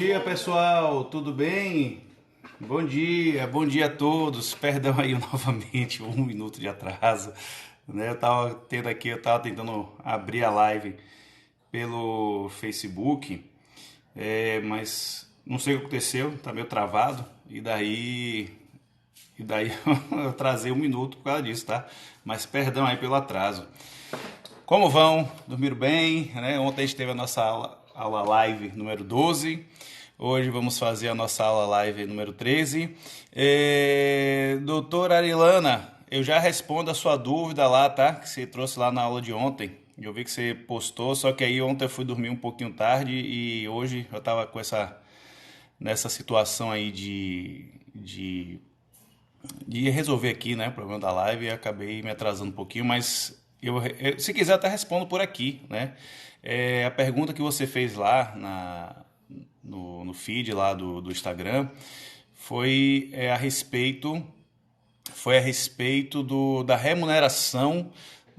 Bom dia, pessoal, tudo bem? Bom dia a todos. Perdão aí novamente, 1 minuto de atraso, né? Eu tava tentando abrir a live pelo Facebook, mas não sei o que aconteceu, tá meio travado e daí eu atrasei 1 minuto por causa disso, tá? Mas perdão aí pelo atraso. Como vão? Dormiram bem, né? Ontem a gente teve a nossa aula live número 12. Hoje vamos fazer a nossa aula live número 13. Doutora Arilana, eu já respondo a sua dúvida lá, tá? Que você trouxe lá na aula de ontem. Eu vi que você postou, só que aí ontem eu fui dormir um pouquinho tarde e hoje eu tava nessa situação aí de resolver aqui, né, o problema da live e acabei me atrasando um pouquinho, mas se quiser até respondo por aqui, né? A pergunta que você fez lá no feed lá do Instagram foi a respeito da remuneração,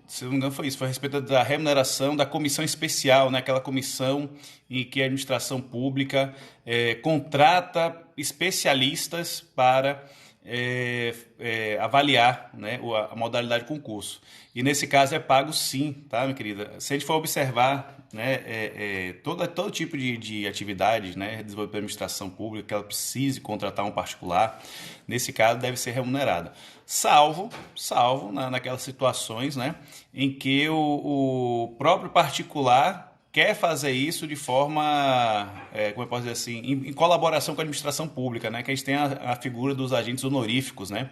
se não me engano foi isso, foi a respeito da remuneração da comissão especial, né? Aquela comissão em que a administração pública contrata especialistas para avaliar, né, a modalidade de concurso. E nesse caso é pago sim, tá, minha querida? Se a gente for observar, né, todo tipo de atividade, né, desenvolvida pela administração pública, que ela precise contratar um particular, nesse caso deve ser remunerada. Salvo naquelas situações, né, em que o próprio particular quer fazer isso de forma, como eu posso dizer assim, em colaboração com a administração pública, né? Que a gente tem a figura dos agentes honoríficos, né?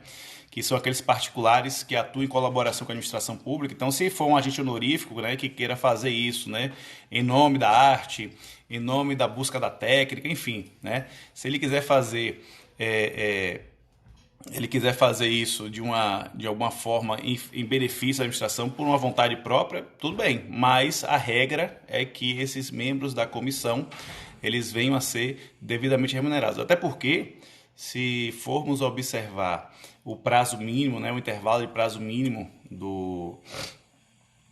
Que são aqueles particulares que atuam em colaboração com a administração pública. Então, se for um agente honorífico, né, que queira fazer isso, né, em nome da arte, em nome da busca da técnica, enfim, né? Se ele quiser fazer isso de alguma forma em benefício da administração por uma vontade própria, tudo bem. Mas a regra é que esses membros da comissão eles venham a ser devidamente remunerados. Até porque, se formos observar o prazo mínimo, né, o intervalo de prazo mínimo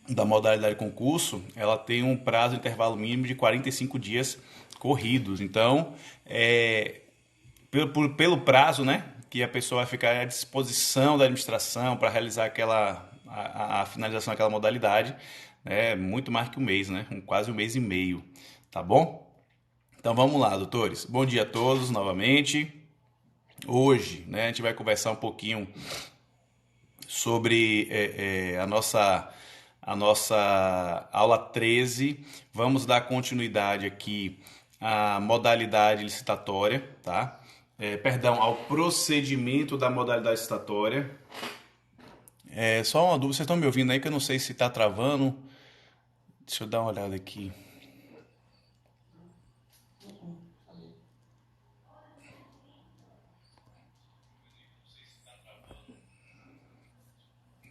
da modalidade de concurso, ela tem um prazo de intervalo mínimo de 45 dias corridos. Então, pelo prazo, né, que a pessoa vai ficar à disposição da administração para realizar a finalização daquela modalidade, né, muito mais que um mês, né, quase um mês e meio, tá bom? Então vamos lá, doutores. Bom dia a todos novamente. Hoje, né, a gente vai conversar um pouquinho sobre a nossa aula 13. Vamos dar continuidade aqui à modalidade licitatória, tá? Perdão, ao procedimento da modalidade licitatória. Só uma dúvida, vocês estão me ouvindo aí que eu não sei se está travando. Deixa eu dar uma olhada aqui.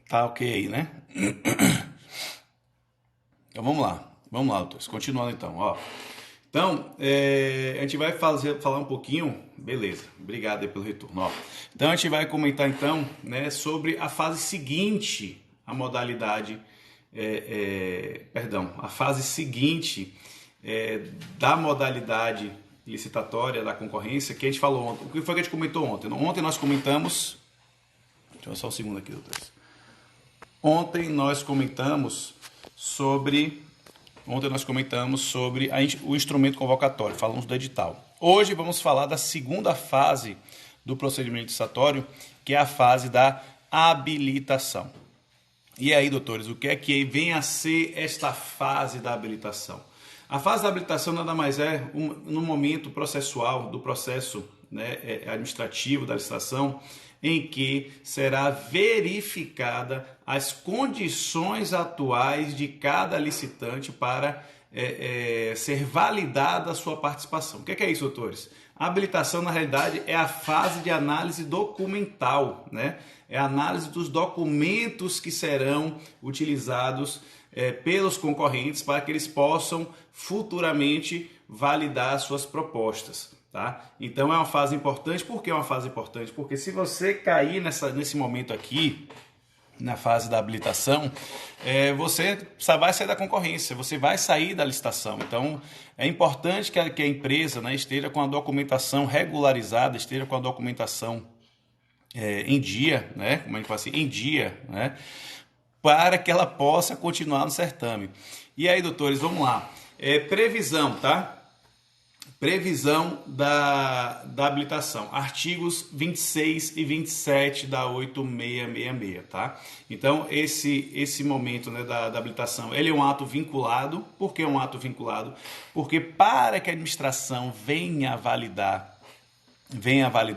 Tá ok aí, né? Então vamos lá, doutores. Continuando então, ó. Então, a gente vai falar um pouquinho, beleza, obrigado aí pelo retorno. Ó. Então, a gente vai comentar então, né, sobre a fase seguinte, a modalidade, a fase seguinte da modalidade licitatória da concorrência, que a gente falou ontem. O que foi que a gente comentou ontem? Ontem nós comentamos, deixa eu só um segundo aqui, doutores. Ontem nós comentamos sobre o instrumento convocatório, falamos do edital. Hoje vamos falar da segunda fase do procedimento licitatório, que é a fase da habilitação. E aí, doutores, o que é que vem a ser esta fase da habilitação? A fase da habilitação nada mais é no momento processual do processo, né, administrativo da licitação, em que será verificada as condições atuais de cada licitante para ser validada a sua participação. O que é isso, doutores? A habilitação, na realidade, é a fase de análise documental, né? É a análise dos documentos que serão utilizados pelos concorrentes para que eles possam futuramente validar suas propostas. Tá? Então é uma fase importante. Por que é uma fase importante? Porque se você cair nesse momento aqui, na fase da habilitação, você vai sair da concorrência, você vai sair da licitação. Então, é importante que a empresa, né, esteja com a documentação regularizada, esteja com a documentação em dia, né, como a gente fala assim, em dia, né, para que ela possa continuar no certame. E aí, doutores, vamos lá. Previsão, tá? Previsão da habilitação, artigos 26 e 27 da 8666, tá? Então, esse momento, né, da habilitação, ele é um ato vinculado. Por que é um ato vinculado? Porque para que a administração venha validar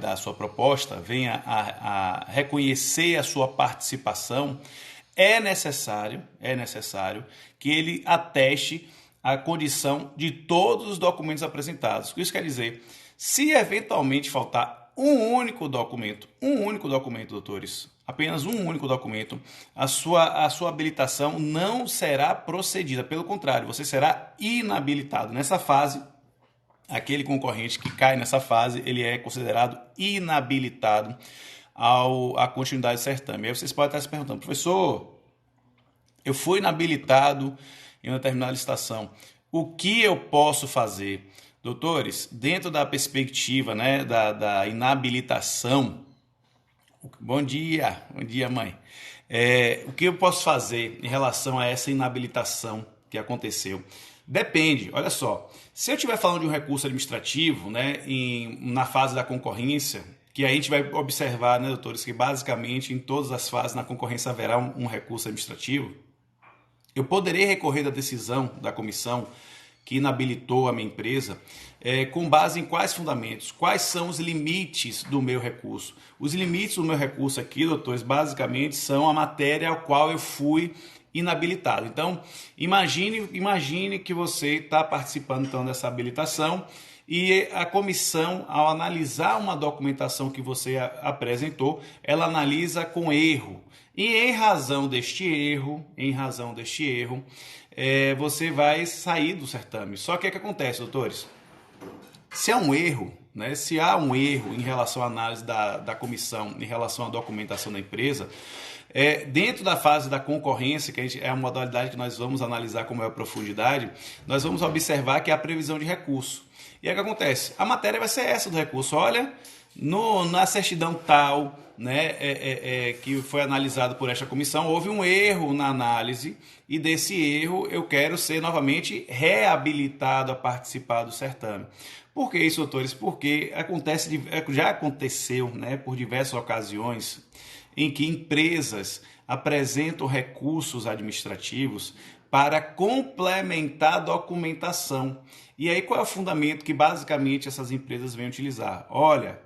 a sua proposta, venha a reconhecer a sua participação, é necessário que ele ateste a condição de todos os documentos apresentados. Isso quer dizer, se eventualmente faltar um único documento, doutores, apenas um único documento, a sua habilitação não será procedida. Pelo contrário, você será inabilitado. Nessa fase, aquele concorrente que cai nessa fase, ele é considerado inabilitado à continuidade do certame. Aí vocês podem estar se perguntando, professor, eu fui inabilitado em uma determinada licitação, o que eu posso fazer? Doutores, dentro da perspectiva, né, da inabilitação, bom dia mãe, o que eu posso fazer em relação a essa inabilitação que aconteceu? Depende, olha só, se eu estiver falando de um recurso administrativo, né, na fase da concorrência, que a gente vai observar, né, doutores, que basicamente em todas as fases na concorrência haverá um recurso administrativo, eu poderei recorrer da decisão da comissão que inabilitou a minha empresa com base em quais fundamentos? Quais são os limites do meu recurso? Os limites do meu recurso aqui, doutores, basicamente são a matéria ao qual eu fui inabilitado. Então, imagine que você está participando então dessa habilitação e a comissão, ao analisar uma documentação que você apresentou, ela analisa com erro. E em razão deste erro, você vai sair do certame. Só que o que acontece, doutores? Se há um erro, né? Se há um erro em relação à análise da comissão, em relação à documentação da empresa, dentro da fase da concorrência, que é a modalidade que nós vamos analisar com maior profundidade, nós vamos observar que é a previsão de recurso. E aí o que acontece? A matéria vai ser essa do recurso. Olha, na certidão tal, né, que foi analisado por esta comissão, houve um erro na análise e desse erro eu quero ser novamente reabilitado a participar do certame. Por que isso, doutores? Porque já aconteceu, né, por diversas ocasiões em que empresas apresentam recursos administrativos para complementar a documentação. E aí qual é o fundamento que basicamente essas empresas vêm utilizar? Olha,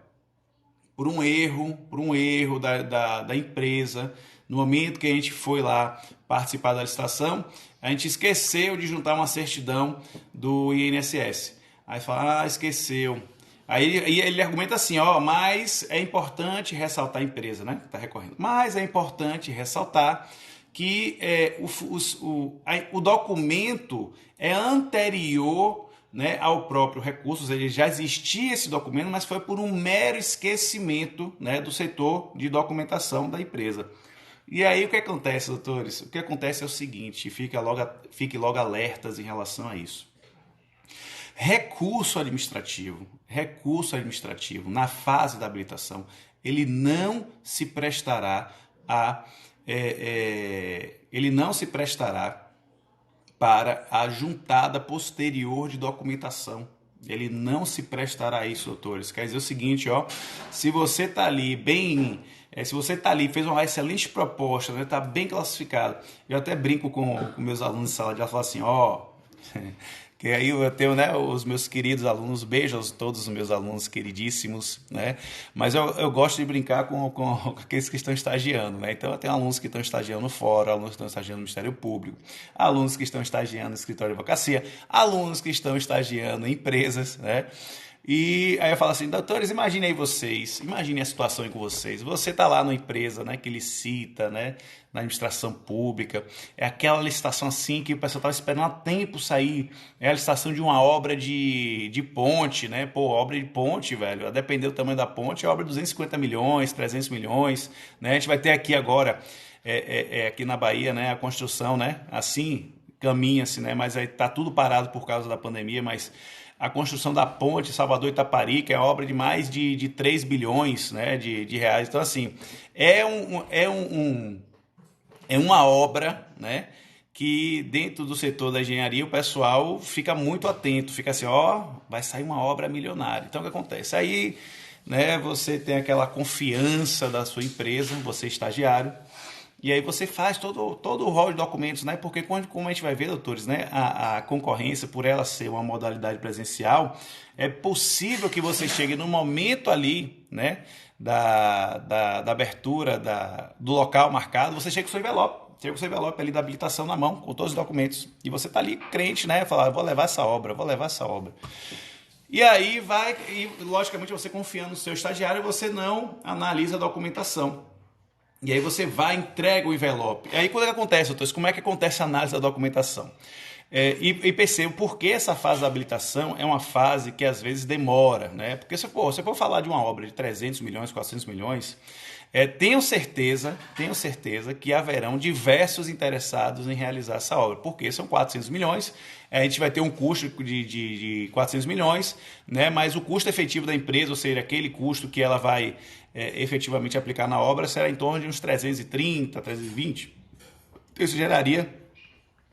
por um erro da empresa, no momento que a gente foi lá participar da licitação, a gente esqueceu de juntar uma certidão do INSS. Aí fala, esqueceu. Aí ele argumenta assim, mas é importante ressaltar a empresa, né? Está recorrendo. Mas é importante ressaltar que o documento é anterior, né, ao próprio recurso, ou seja, já existia esse documento, mas foi por um mero esquecimento, né, do setor de documentação da empresa. E aí o que acontece, doutores? O que acontece é o seguinte, fique logo alertas em relação a isso. Recurso administrativo na fase da habilitação, ele não se prestará para a juntada posterior de documentação. Ele não se prestará a isso, doutores. Quer dizer o seguinte, se você está ali fez uma excelente proposta, né, está bem classificado. Eu até brinco com meus alunos de sala de aula, falo assim, que aí eu tenho, né, os meus queridos alunos, beijo a todos os meus alunos queridíssimos, né? Mas eu gosto de brincar com aqueles que estão estagiando, né? Então eu tenho alunos que estão estagiando no fórum, alunos que estão estagiando no Ministério Público, alunos que estão estagiando no escritório de advocacia, alunos que estão estagiando em empresas, né? E aí eu falo assim, doutores, imaginem a situação aí com vocês. Você está lá numa empresa, né, que licita, né, na administração pública, é aquela licitação assim que o pessoal estava esperando há tempo sair, é a licitação de uma obra de ponte, né, obra de ponte, velho, a depender do tamanho da ponte, é obra de 250 milhões, 300 milhões, né, a gente vai ter aqui agora aqui na Bahia, né, a construção, né, assim, caminha-se, né, mas aí está tudo parado por causa da pandemia, mas a construção da ponte Salvador-Itaparica, que é uma obra de mais de 3 bilhões, né, de reais. Então, assim, é uma obra, né, que dentro do setor da engenharia o pessoal fica muito atento, fica assim, ó, vai sair uma obra milionária. Então o que acontece? Aí, né, você tem aquela confiança da sua empresa, você é estagiário, e aí você faz todo o rol de documentos, né? Porque como a gente vai ver, doutores, né, a concorrência, por ela ser uma modalidade presencial, é possível que você chegue no momento ali, né, da abertura do local marcado, você chega com o seu envelope ali da habilitação na mão, com todos os documentos. E você tá ali crente, né? Falar, vou levar essa obra. E aí e logicamente você confiando no seu estagiário, você não analisa a documentação. E aí você vai e entrega o envelope. E aí quando é que acontece, doutores? Como é que acontece a análise da documentação? E percebo por que essa fase da habilitação é uma fase que às vezes demora, né? Porque se for falar de uma obra de 300 milhões, 400 milhões, tenho certeza que haverão diversos interessados em realizar essa obra, porque são 400 milhões, a gente vai ter um custo de 400 milhões, né? Mas o custo efetivo da empresa, ou seja, aquele custo que ela vai efetivamente aplicar na obra, será em torno de uns 330, 320. Isso geraria,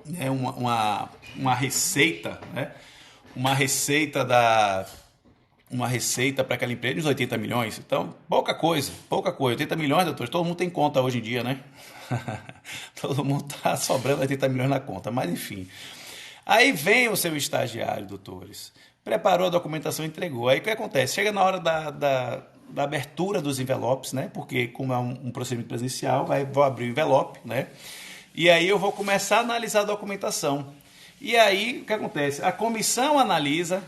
né, uma receita, né? Uma receita para aquela empresa de uns 80 milhões. Então, pouca coisa. 80 milhões, doutores, todo mundo tem conta hoje em dia, né? Todo mundo está sobrando 80 milhões na conta, mas enfim. Aí vem o seu estagiário, doutores, preparou a documentação e entregou. Aí o que acontece? Chega na hora da abertura dos envelopes, né? Porque como é um procedimento presencial, vou abrir o envelope, né? E aí eu vou começar a analisar a documentação. E aí o que acontece? A comissão analisa.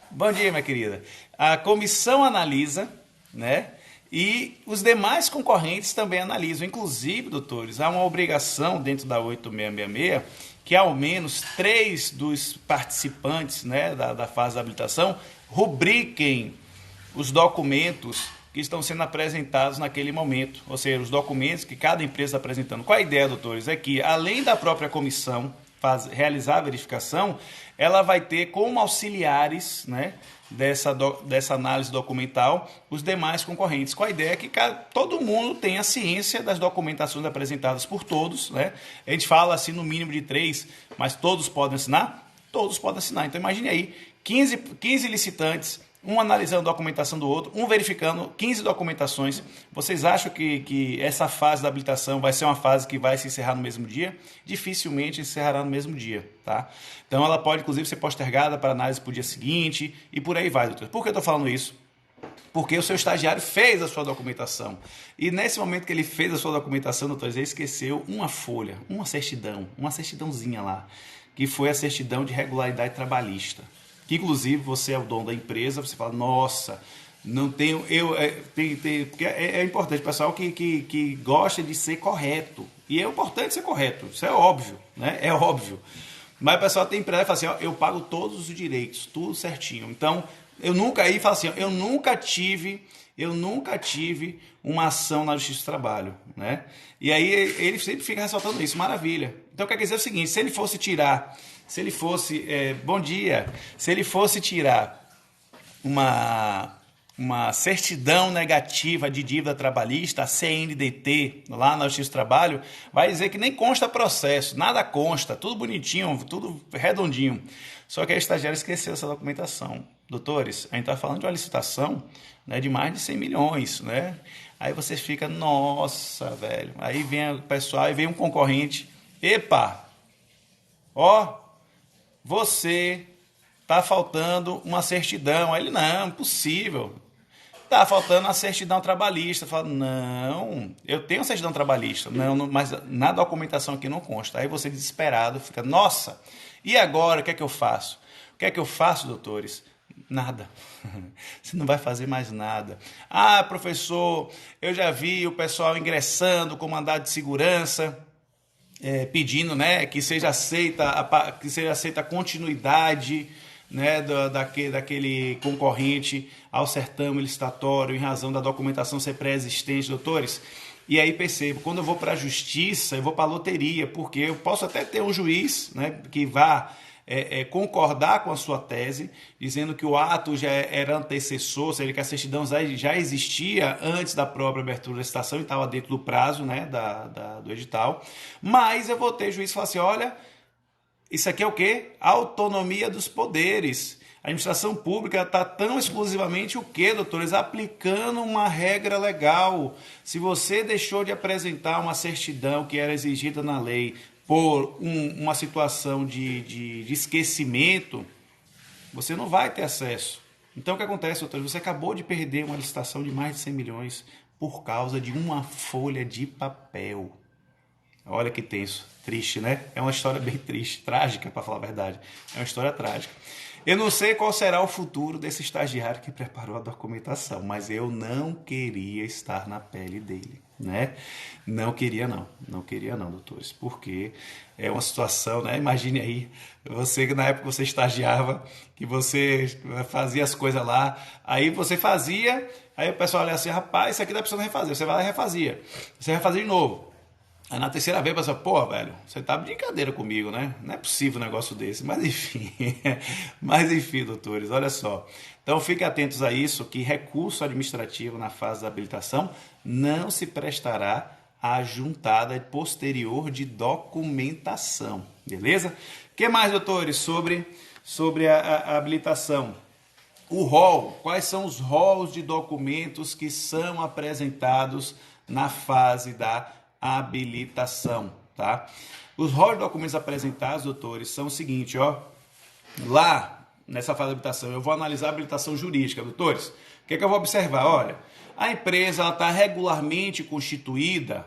Bom dia, minha querida. A comissão analisa, né? E os demais concorrentes também analisam. Inclusive, doutores, há uma obrigação dentro da 8666 que ao menos 3 dos participantes, né, da fase da habilitação rubriquem os documentos que estão sendo apresentados naquele momento. Ou seja, os documentos que cada empresa está apresentando. Qual a ideia, doutores? É que, além da própria comissão realizar a verificação, ela vai ter como auxiliares, né, dessa análise documental os demais concorrentes, com a ideia que todo mundo tenha ciência das documentações apresentadas por todos, né? A gente fala assim no mínimo de 3, mas todos podem assinar? Todos podem assinar. Então imagine aí, 15 licitantes, um analisando a documentação do outro, um verificando 15 documentações. Vocês acham que essa fase da habilitação vai ser uma fase que vai se encerrar no mesmo dia? Dificilmente encerrará no mesmo dia, tá? Então ela pode, inclusive, ser postergada para análise para o dia seguinte e por aí vai, doutor. Por que eu estou falando isso? Porque o seu estagiário fez a sua documentação. E nesse momento que ele fez a sua documentação, doutor, ele esqueceu uma folha, uma certidãozinha lá, que foi a certidão de regularidade trabalhista. Que inclusive você é o dono da empresa, você fala, nossa, não tenho. Porque é importante, pessoal que gosta de ser correto. E é importante ser correto, isso é óbvio, né? É óbvio. Mas o pessoal tem empresa e fala assim, ó, eu pago todos os direitos, tudo certinho. Então, aí fala assim, ó, eu nunca tive uma ação na Justiça do Trabalho, né? E aí ele sempre fica ressaltando isso, maravilha. Então quer dizer o seguinte, se ele fosse tirar uma certidão negativa de dívida trabalhista, a CNDT, lá na Justiça do Trabalho, vai dizer que nem consta processo, nada consta, tudo bonitinho, tudo redondinho. Só que a estagiária esqueceu essa documentação. Doutores, a gente está falando de uma licitação, né, de mais de 100 milhões, né? Aí você fica, nossa, velho. Aí vem o pessoal, aí vem um concorrente, epa, ó, você tá faltando uma certidão. Aí ele, não, impossível. Tá faltando uma certidão trabalhista. Fala, não, eu tenho certidão trabalhista, mas na documentação aqui não consta. Aí você desesperado fica, nossa, e agora o que é que eu faço? O que é que eu faço, doutores? Nada. Você não vai fazer mais nada. Ah, professor, eu já vi o pessoal ingressando com mandado de segurança, pedindo, né, que seja aceita a continuidade, né, daquele concorrente ao certame licitatório em razão da documentação ser pré-existente. Doutores, E aí percebo, quando eu vou para a justiça, eu vou para a loteria, porque eu posso até ter um juiz, né, que vá concordar com a sua tese, dizendo que o ato já era antecessor, ou seja, que a certidão já existia antes da própria abertura da licitação e estava dentro do prazo, né, do edital. Mas eu vou ter juiz que fala assim, olha, isso aqui é o quê? Autonomia dos poderes. A administração pública está tão exclusivamente o quê, doutores? Aplicando uma regra legal. Se você deixou de apresentar uma certidão que era exigida na lei por uma situação de esquecimento, você não vai ter acesso. Então o que acontece, doutores? Você acabou de perder uma licitação de mais de 100 milhões por causa de uma folha de papel. Olha que tenso, triste, né? É uma história bem triste, trágica, para falar a verdade. É uma história trágica. Eu não sei qual será o futuro desse estagiário que preparou a documentação, mas eu não queria estar na pele dele, né? Não queria não, doutores, porque é uma situação, né? Imagine aí, você na época que você estagiava, que você fazia as coisas lá, aí você fazia, aí o pessoal olha assim, rapaz, isso aqui dá precisando refazer, você vai lá e refazia, você refazia de novo. Aí na terceira vez, pessoal, pô, velho, você tá brincadeira comigo, né? Não é possível um negócio desse. Mas enfim, doutores, olha só. Então fiquem atentos a isso, que recurso administrativo na fase da habilitação não se prestará à juntada posterior de documentação, beleza? O que mais, doutores, sobre a habilitação? O rol, quais são os rols de documentos que são apresentados na fase da habilitação, tá? Os rolos de documentos apresentados, doutores, são o seguinte, ó. Lá, nessa fase de habilitação, eu vou analisar a habilitação jurídica, doutores. O que é que eu vou observar? Olha, a empresa está regularmente constituída,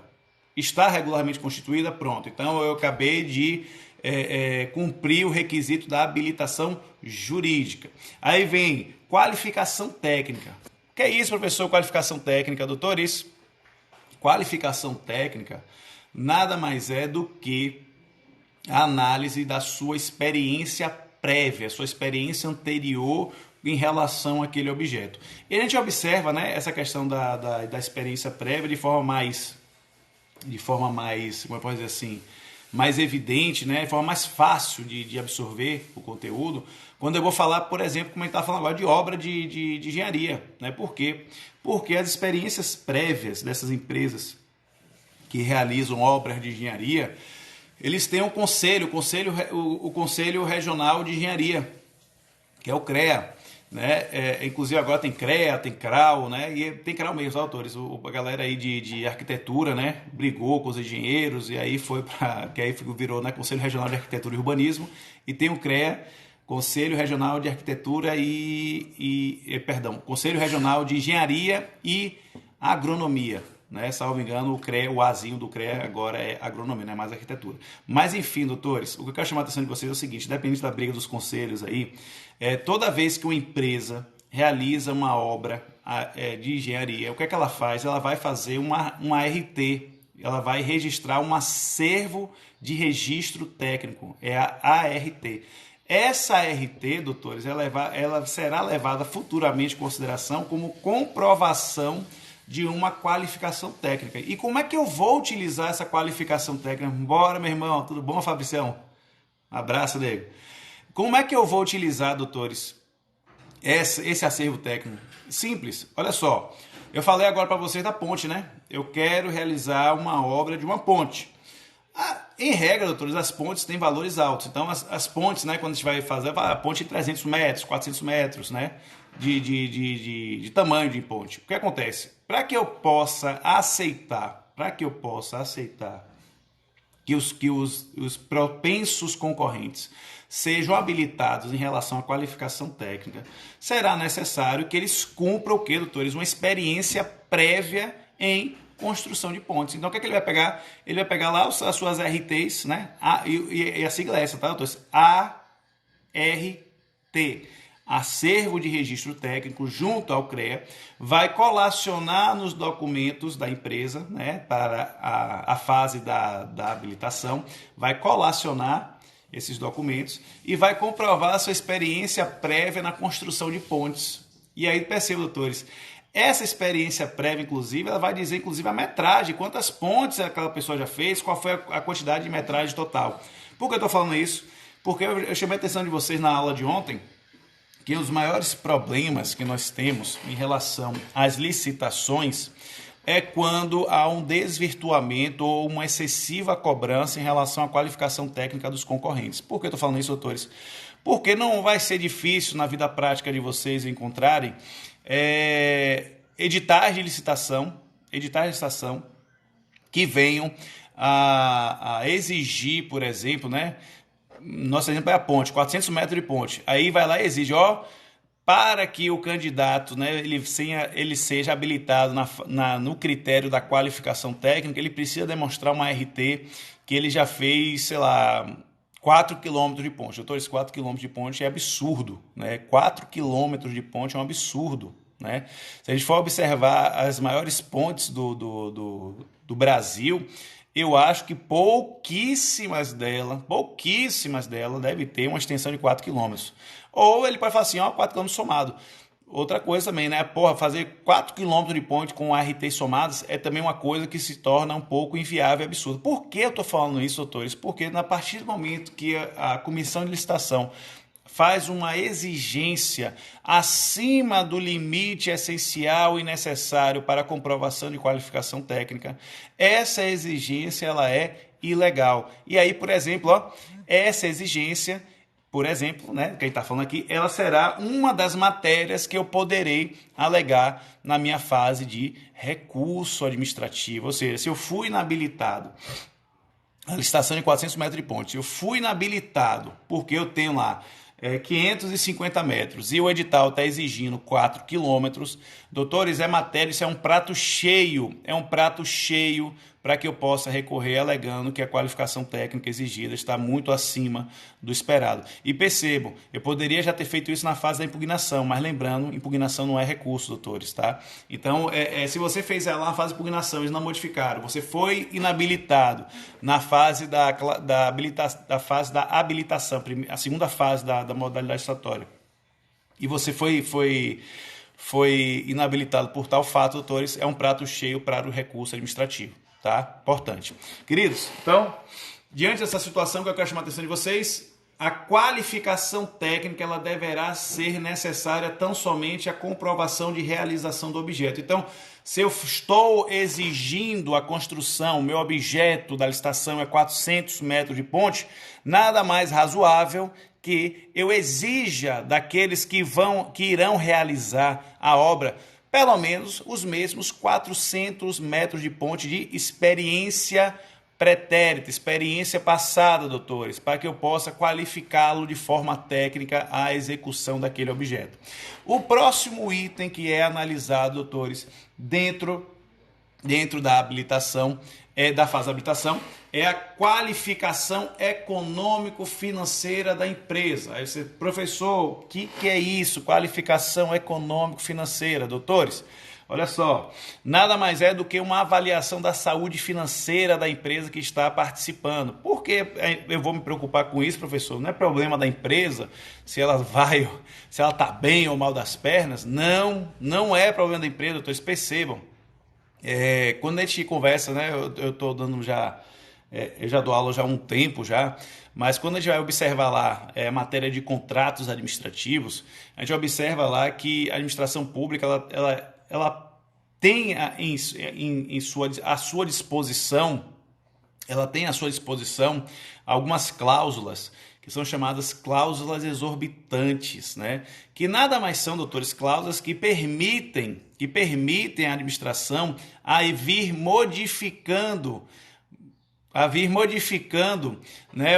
pronto. Então, eu acabei de cumprir o requisito da habilitação jurídica. Aí vem qualificação técnica. O que é isso, professor, qualificação técnica, doutores? Qualificação técnica nada mais é do que a análise da sua experiência prévia, sua experiência anterior em relação àquele objeto. E a gente observa, né, essa questão da experiência prévia de forma mais, como eu posso dizer assim, mais evidente, né, de forma mais fácil de absorver o conteúdo, quando eu vou falar, por exemplo, como a gente está falando agora, de obra de engenharia. Né? Por quê? Porque as experiências prévias dessas empresas que realizam obras de engenharia, eles têm o Conselho Regional de Engenharia, que é o CREA. Né? Inclusive agora tem CREA, tem CRAU, né? E tem CRAU mesmo, os autores, a galera aí de arquitetura, né? Brigou com os engenheiros e aí foi para, que aí virou, né? Conselho Regional de Arquitetura e Urbanismo, e tem o CREA, Conselho Regional de Arquitetura Conselho Regional de Engenharia e Agronomia. Né? Salvo engano, o CREA, o Azinho do CREA agora é agronomia, não é mais arquitetura. Mas enfim, doutores, o que eu quero chamar a atenção de vocês é o seguinte, independente da briga dos conselhos aí, toda vez que uma empresa realiza uma obra de engenharia, o que é que ela faz? Ela vai fazer uma RT, ela vai registrar um acervo de registro técnico, é a ART. Essa ART, doutores, ela será levada futuramente em consideração como comprovação de uma qualificação técnica. E como é que eu vou utilizar essa qualificação técnica? Bora, meu irmão. Tudo bom, Fabricião? Abraço, nego. Como é que eu vou utilizar, doutores, esse acervo técnico? Simples. Olha só. Eu falei agora para vocês da ponte, né? Eu quero realizar uma obra de uma ponte. Em regra, doutores, as pontes têm valores altos. Então, as pontes, né, quando a gente vai fazer a ponte de 300 metros, 400 metros, né, de tamanho de ponte. O que acontece? Para que eu possa aceitar que os propensos concorrentes sejam habilitados em relação à qualificação técnica, será necessário que eles cumpram o quê, doutores? Uma experiência prévia em construção de pontes. Então, o que é que ele vai pegar? Ele vai pegar lá as suas RTs, né? E a sigla é essa, tá, doutores? ART. Acervo de Registro Técnico, junto ao CREA, vai colacionar nos documentos da empresa, né, para a fase da habilitação, vai colacionar esses documentos e vai comprovar a sua experiência prévia na construção de pontes. E aí, perceba, doutores, Essa experiência prévia, inclusive, ela vai dizer, inclusive, a metragem, quantas pontes aquela pessoa já fez, qual foi a quantidade de metragem total. Por que eu estou falando isso? Porque eu chamei a atenção de vocês na aula de ontem que os maiores problemas que nós temos em relação às licitações é quando há um desvirtuamento ou uma excessiva cobrança em relação à qualificação técnica dos concorrentes. Por que eu estou falando isso, doutores? Porque não vai ser difícil na vida prática de vocês encontrarem editais de licitação que venham a exigir, por exemplo, né? Nosso exemplo é a ponte, 400 metros de ponte. Aí vai lá e exige, para que o candidato, né, ele seja habilitado no critério da qualificação técnica, ele precisa demonstrar uma RT que ele já fez, sei lá, 4 quilômetros de ponte. Doutores, 4 quilômetros de ponte é absurdo, né? 4 quilômetros de ponte é um absurdo, né? Se a gente for observar as maiores pontes do Brasil, eu acho que pouquíssimas delas devem ter uma extensão de 4 quilômetros. Ou ele pode falar assim, 4 quilômetros somado. Outra coisa também, né? Fazer 4 quilômetros de ponte com RT somadas é também uma coisa que se torna um pouco inviável e absurdo. Por que eu estou falando isso, doutores? Porque a partir do momento que a comissão de licitação faz uma exigência acima do limite essencial e necessário para a comprovação de qualificação técnica, essa exigência ela é ilegal. E aí, por exemplo, essa exigência, por exemplo, né, quem está falando aqui, ela será uma das matérias que eu poderei alegar na minha fase de recurso administrativo. Ou seja, se eu fui inabilitado, a licitação de 400 metros de ponte, eu fui inabilitado porque eu tenho lá 550 metros e o edital está exigindo 4 quilômetros, doutores, isso é um prato cheio, para que eu possa recorrer alegando que a qualificação técnica exigida está muito acima do esperado. E percebam, eu poderia já ter feito isso na fase da impugnação, mas lembrando, impugnação não é recurso, doutores, tá? Então, se você fez lá na fase de impugnação, eles não modificaram, você foi inabilitado na fase da habilitação, a segunda fase da modalidade estatória, e você foi inabilitado por tal fato, doutores, é um prato cheio para o recurso administrativo. Tá? Importante. Queridos, então, diante dessa situação que eu quero chamar a atenção de vocês, a qualificação técnica ela deverá ser necessária tão somente a comprovação de realização do objeto. Então, se eu estou exigindo a construção, meu objeto da licitação é 400 metros de ponte, nada mais razoável que eu exija daqueles que irão realizar a obra pelo menos os mesmos 400 metros de ponte de experiência pretérita, experiência passada, doutores, para que eu possa qualificá-lo de forma técnica à execução daquele objeto. O próximo item que é analisado, doutores, dentro da habilitação, da fase de habilitação, é a qualificação econômico-financeira da empresa. Aí você, professor, o que é isso? Qualificação econômico-financeira, doutores? Olha só, nada mais é do que uma avaliação da saúde financeira da empresa que está participando. Por que eu vou me preocupar com isso, professor? Não é problema da empresa se ela está bem ou mal das pernas? Não é problema da empresa, doutores, percebam. Quando a gente conversa, né, eu estou dando eu já dou aula já há um tempo já, mas quando a gente vai observar lá a matéria de contratos administrativos, a gente observa lá que a administração pública ela tem à sua disposição algumas cláusulas que são chamadas cláusulas exorbitantes, né? Que nada mais são, doutores, cláusulas que permitem à administração a vir modificando, né,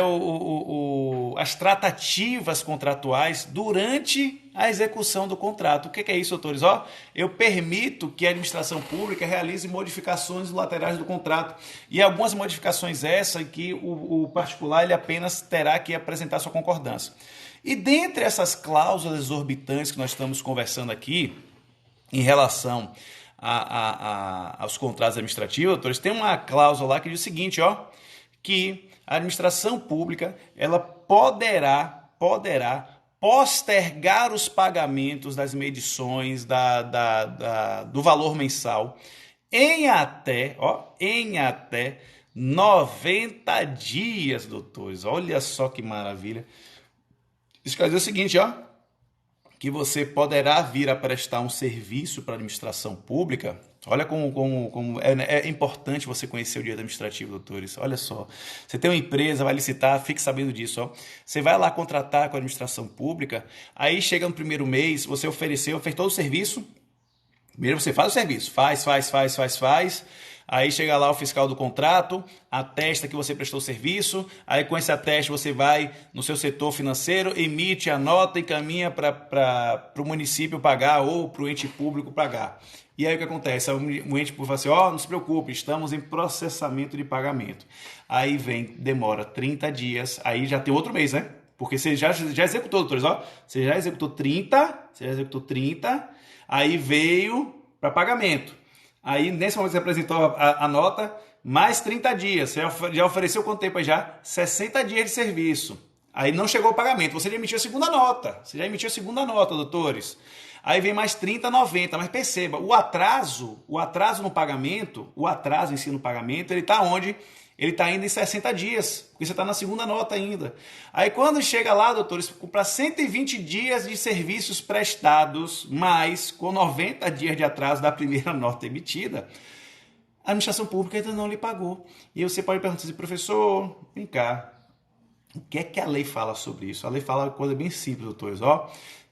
as tratativas contratuais durante a execução do contrato. O que é isso, doutores? Eu permito que a administração pública realize modificações laterais do contrato. E algumas modificações essas que o particular ele apenas terá que apresentar sua concordância. E dentre essas cláusulas exorbitantes que nós estamos conversando aqui, em relação aos contratos administrativos, doutores, tem uma cláusula lá que diz o seguinte, que a administração pública ela poderá postergar os pagamentos das medições do valor mensal em até 90 dias, doutores. Olha só que maravilha. Isso quer dizer o seguinte, que você poderá vir a prestar um serviço para a administração pública. Olha como é importante você conhecer o direito administrativo, doutores. Olha só, você tem uma empresa, vai licitar, fique sabendo disso. Você vai lá contratar com a administração pública, aí chega no primeiro mês, você fez todo o serviço. Primeiro você faz o serviço, faz. Aí chega lá o fiscal do contrato, atesta que você prestou serviço, aí com esse ateste você vai no seu setor financeiro, emite a nota e caminha para o município pagar ou para o ente público pagar. E aí o que acontece? O ente público fala assim, não se preocupe, estamos em processamento de pagamento. Aí demora 30 dias, aí já tem outro mês, né? Porque você já executou, doutores, você já executou 30, aí veio para pagamento. Aí, nesse momento, você apresentou a nota, mais 30 dias. Você já ofereceu quanto tempo aí já? 60 dias de serviço. Aí não chegou o pagamento. Você já emitiu a segunda nota. Doutores. Aí vem mais 30, 90. Mas perceba, o atraso no pagamento, o atraso em si no pagamento, ele está onde? Ele está ainda em 60 dias, porque você está na segunda nota ainda. Aí quando chega lá, doutores, para 120 dias de serviços prestados, mais com 90 dias de atraso da primeira nota emitida, a administração pública ainda não lhe pagou. E você pode perguntar assim, professor, vem cá, o que é que a lei fala sobre isso? A lei fala uma coisa bem simples, doutores,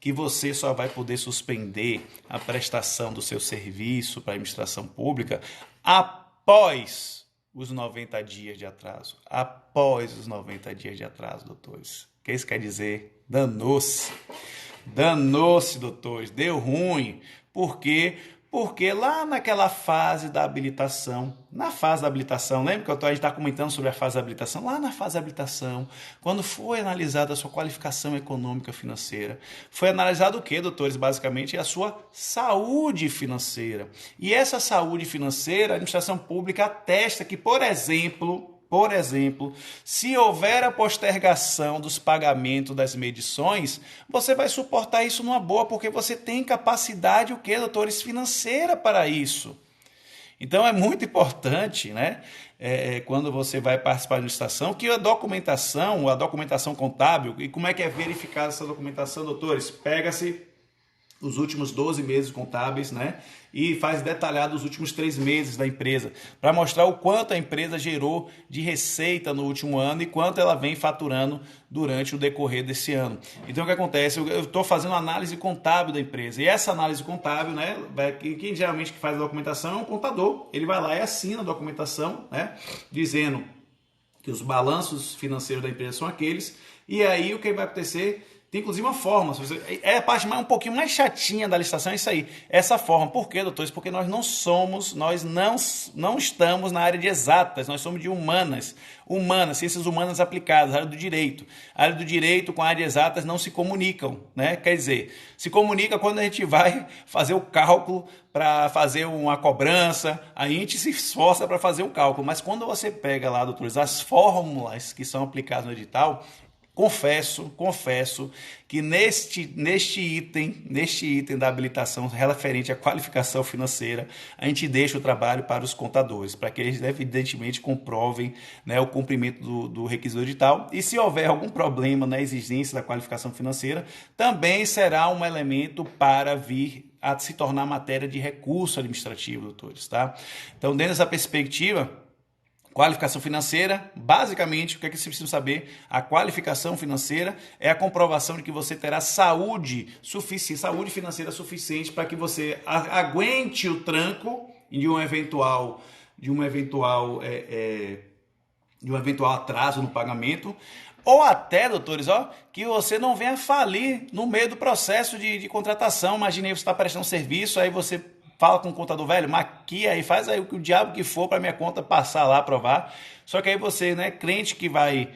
que você só vai poder suspender a prestação do seu serviço para a administração pública após os 90 dias de atraso. Após os 90 dias de atraso, doutores. O que isso quer dizer? Danou-se. Danou-se, doutores. Deu ruim. Por quê? Porque lá naquela fase da habilitação, lembra que a gente está comentando sobre a fase da habilitação? Lá na fase da habilitação, quando foi analisada a sua qualificação econômica financeira, foi analisado o quê, doutores? Basicamente, a sua saúde financeira. E essa saúde financeira, a administração pública atesta que, por exemplo, se houver a postergação dos pagamentos das medições, você vai suportar isso numa boa, porque você tem capacidade, doutores, financeira para isso. Então é muito importante, né, quando você vai participar da administração, que a documentação contábil, e como é que é verificada essa documentação, doutores? Pega-se os últimos 12 meses contábeis, né? E faz detalhado os últimos 3 meses da empresa, para mostrar o quanto a empresa gerou de receita no último ano e quanto ela vem faturando durante o decorrer desse ano. Então, o que acontece? Eu estou fazendo análise contábil da empresa, e essa análise contábil, né? Quem geralmente faz a documentação é um contador. Ele vai lá e assina a documentação, né? Dizendo que os balanços financeiros da empresa são aqueles, e aí o que vai acontecer? Tem inclusive uma forma, é a parte um pouquinho mais chatinha da licitação, é isso aí, essa forma. Por quê, doutores? Porque nós não estamos na área de exatas, nós somos de humanas, ciências humanas aplicadas, área do direito. A área do direito com a área de exatas não se comunicam, né? Quer dizer, se comunica quando a gente vai fazer o cálculo para fazer uma cobrança, a gente se esforça para fazer o cálculo, mas quando você pega lá, doutores, as fórmulas que são aplicadas no edital, Confesso que neste item da habilitação referente à qualificação financeira, a gente deixa o trabalho para os contadores, para que eles evidentemente comprovem, né, o cumprimento do requisito edital, e se houver algum problema na exigência da qualificação financeira, também será um elemento para vir a se tornar matéria de recurso administrativo, doutores, tá? Então, dentro dessa perspectiva, qualificação financeira, basicamente, o que é que você precisa saber? A qualificação financeira é a comprovação de que você terá saúde financeira suficiente para que você aguente o tranco de um eventual atraso no pagamento, ou até, doutores, que você não venha falir no meio do processo de contratação. Imagine aí, você está prestando serviço, aí você fala com o contador, velho, maquia aí, faz aí o diabo que for para minha conta passar lá, aprovar. Só que aí você, né, crente que vai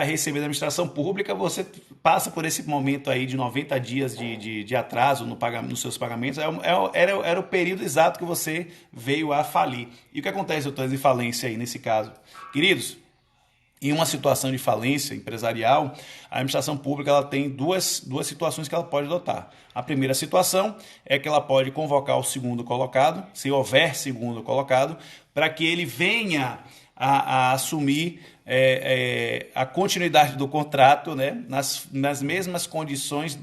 receber da administração pública, você passa por esse momento aí de 90 dias de atraso nos seus pagamentos. Era o período exato que você veio a falir. E o que acontece, doutores, de falência aí nesse caso? Queridos, Em uma situação de falência empresarial, a administração pública ela tem duas situações que ela pode adotar. A primeira situação é que ela pode convocar o segundo colocado, se houver segundo colocado, para que ele venha a assumir a continuidade do contrato, né, nas mesmas condições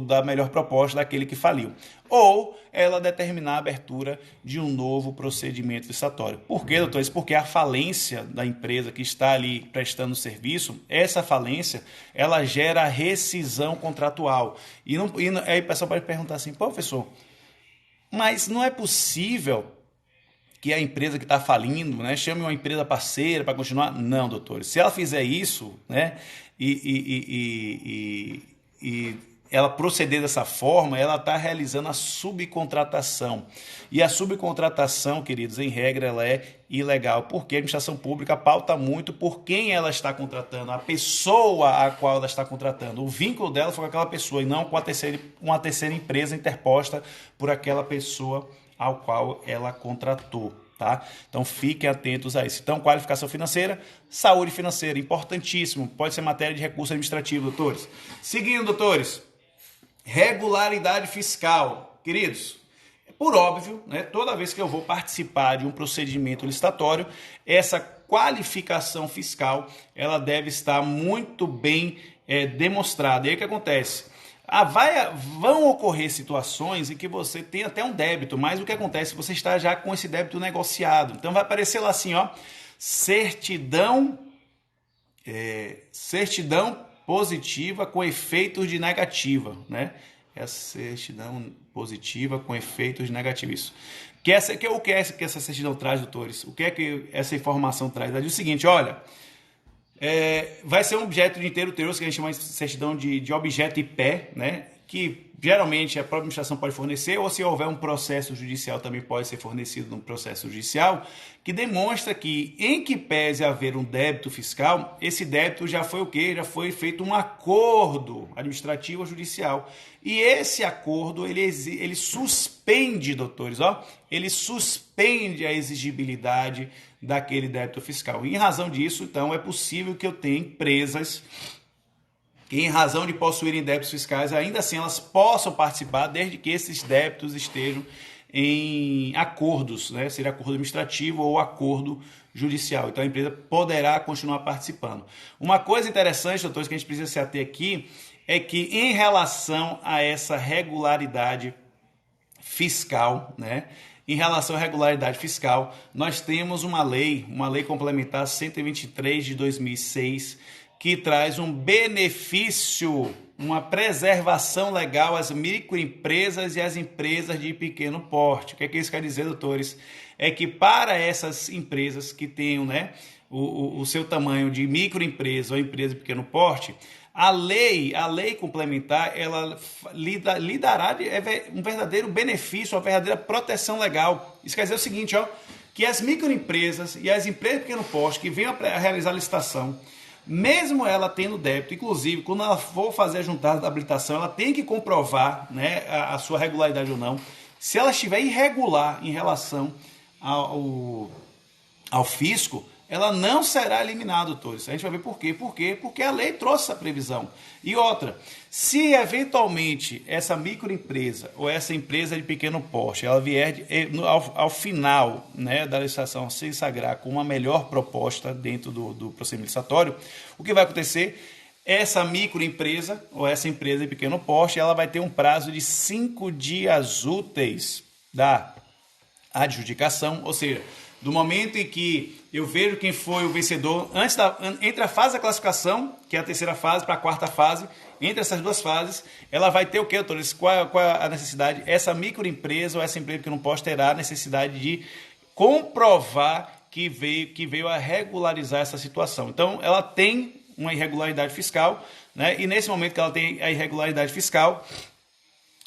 da melhor proposta daquele que faliu. Ou ela determinar a abertura de um novo procedimento licitatório. Por quê, doutores? Porque a falência da empresa que está ali prestando serviço, essa falência, ela gera rescisão contratual. Aí o pessoal pode perguntar assim, professor, mas não é possível que a empresa que está falindo, né, chame uma empresa parceira para continuar? Não, doutores. Se ela fizer isso, né, e ela proceder dessa forma, ela está realizando a subcontratação. E a subcontratação, queridos, em regra, ela é ilegal, porque a administração pública pauta muito por quem ela está contratando, a pessoa a qual ela está contratando. O vínculo dela foi com aquela pessoa e não com uma terceira empresa interposta por aquela pessoa ao qual ela contratou, tá? Então fiquem atentos a isso. Então, qualificação financeira, saúde financeira, importantíssimo, pode ser matéria de recurso administrativo, doutores. Seguindo, doutores, regularidade fiscal. Queridos, por óbvio, né, toda vez que eu vou participar de um procedimento licitatório, essa qualificação fiscal, ela deve estar muito bem demonstrada. E aí o que acontece? Vão ocorrer situações em que você tem até um débito, mas o que acontece? Você está já com esse débito negociado. Então vai aparecer lá assim, ó, certidão positiva com efeitos de negativa, né? Essa certidão positiva com efeitos de negativa. Isso. O que essa certidão traz, doutores? O que é que essa informação traz? Ela diz o seguinte, olha, vai ser um objeto de inteiro terroso, que a gente chama de certidão de objeto IP, né? Que geralmente a própria administração pode fornecer, ou se houver um processo judicial também pode ser fornecido num processo judicial, que demonstra que, em que pese haver um débito fiscal, esse débito já foi o quê? Já foi feito um acordo administrativo ou judicial. E esse acordo, ele suspende, doutores, ó, ele suspende a exigibilidade daquele débito fiscal. E em razão disso, então, é possível que eu tenha empresas que, em razão de possuírem débitos fiscais, ainda assim elas possam participar, desde que esses débitos estejam em acordos, né? Seja acordo administrativo ou acordo judicial. Então a empresa poderá continuar participando. Uma coisa interessante, doutores, que a gente precisa se ater aqui, é que em relação a essa regularidade fiscal, né? Em relação à regularidade fiscal, nós temos uma lei complementar 123 de 2006, que traz um benefício, uma preservação legal às microempresas e às empresas de pequeno porte. O que é que isso quer dizer, doutores? É que para essas empresas que tenham, né, o seu tamanho de microempresa ou empresa de pequeno porte, a lei complementar, ela lhe dará um verdadeiro benefício, uma verdadeira proteção legal. Isso quer dizer o seguinte, ó, que as microempresas e as empresas de pequeno porte que venham a realizar a licitação, mesmo ela tendo débito, inclusive, quando ela for fazer a juntada da habilitação, ela tem que comprovar, né, a sua regularidade ou não. Se ela estiver irregular em relação ao fisco, ela não será eliminada, doutores. A gente vai ver por quê. Por quê? Porque a lei trouxe essa previsão. E outra, se eventualmente essa microempresa ou essa empresa de pequeno porte, ela vier ao final, né, da licitação se sagrar com uma melhor proposta dentro do procedimento licitatório, o que vai acontecer? Essa microempresa ou essa empresa de pequeno porte, ela vai ter um prazo de 5 dias úteis da adjudicação, ou seja, do momento em que eu vejo quem foi o vencedor, entre a fase da classificação, que é a terceira fase, para a quarta fase, entre essas duas fases, ela vai ter o quê, doutores? Qual é a necessidade? Essa microempresa ou essa empresa que não pode terá a necessidade de comprovar que veio a regularizar essa situação. Então, ela tem uma irregularidade fiscal, né? E nesse momento que ela tem a irregularidade fiscal,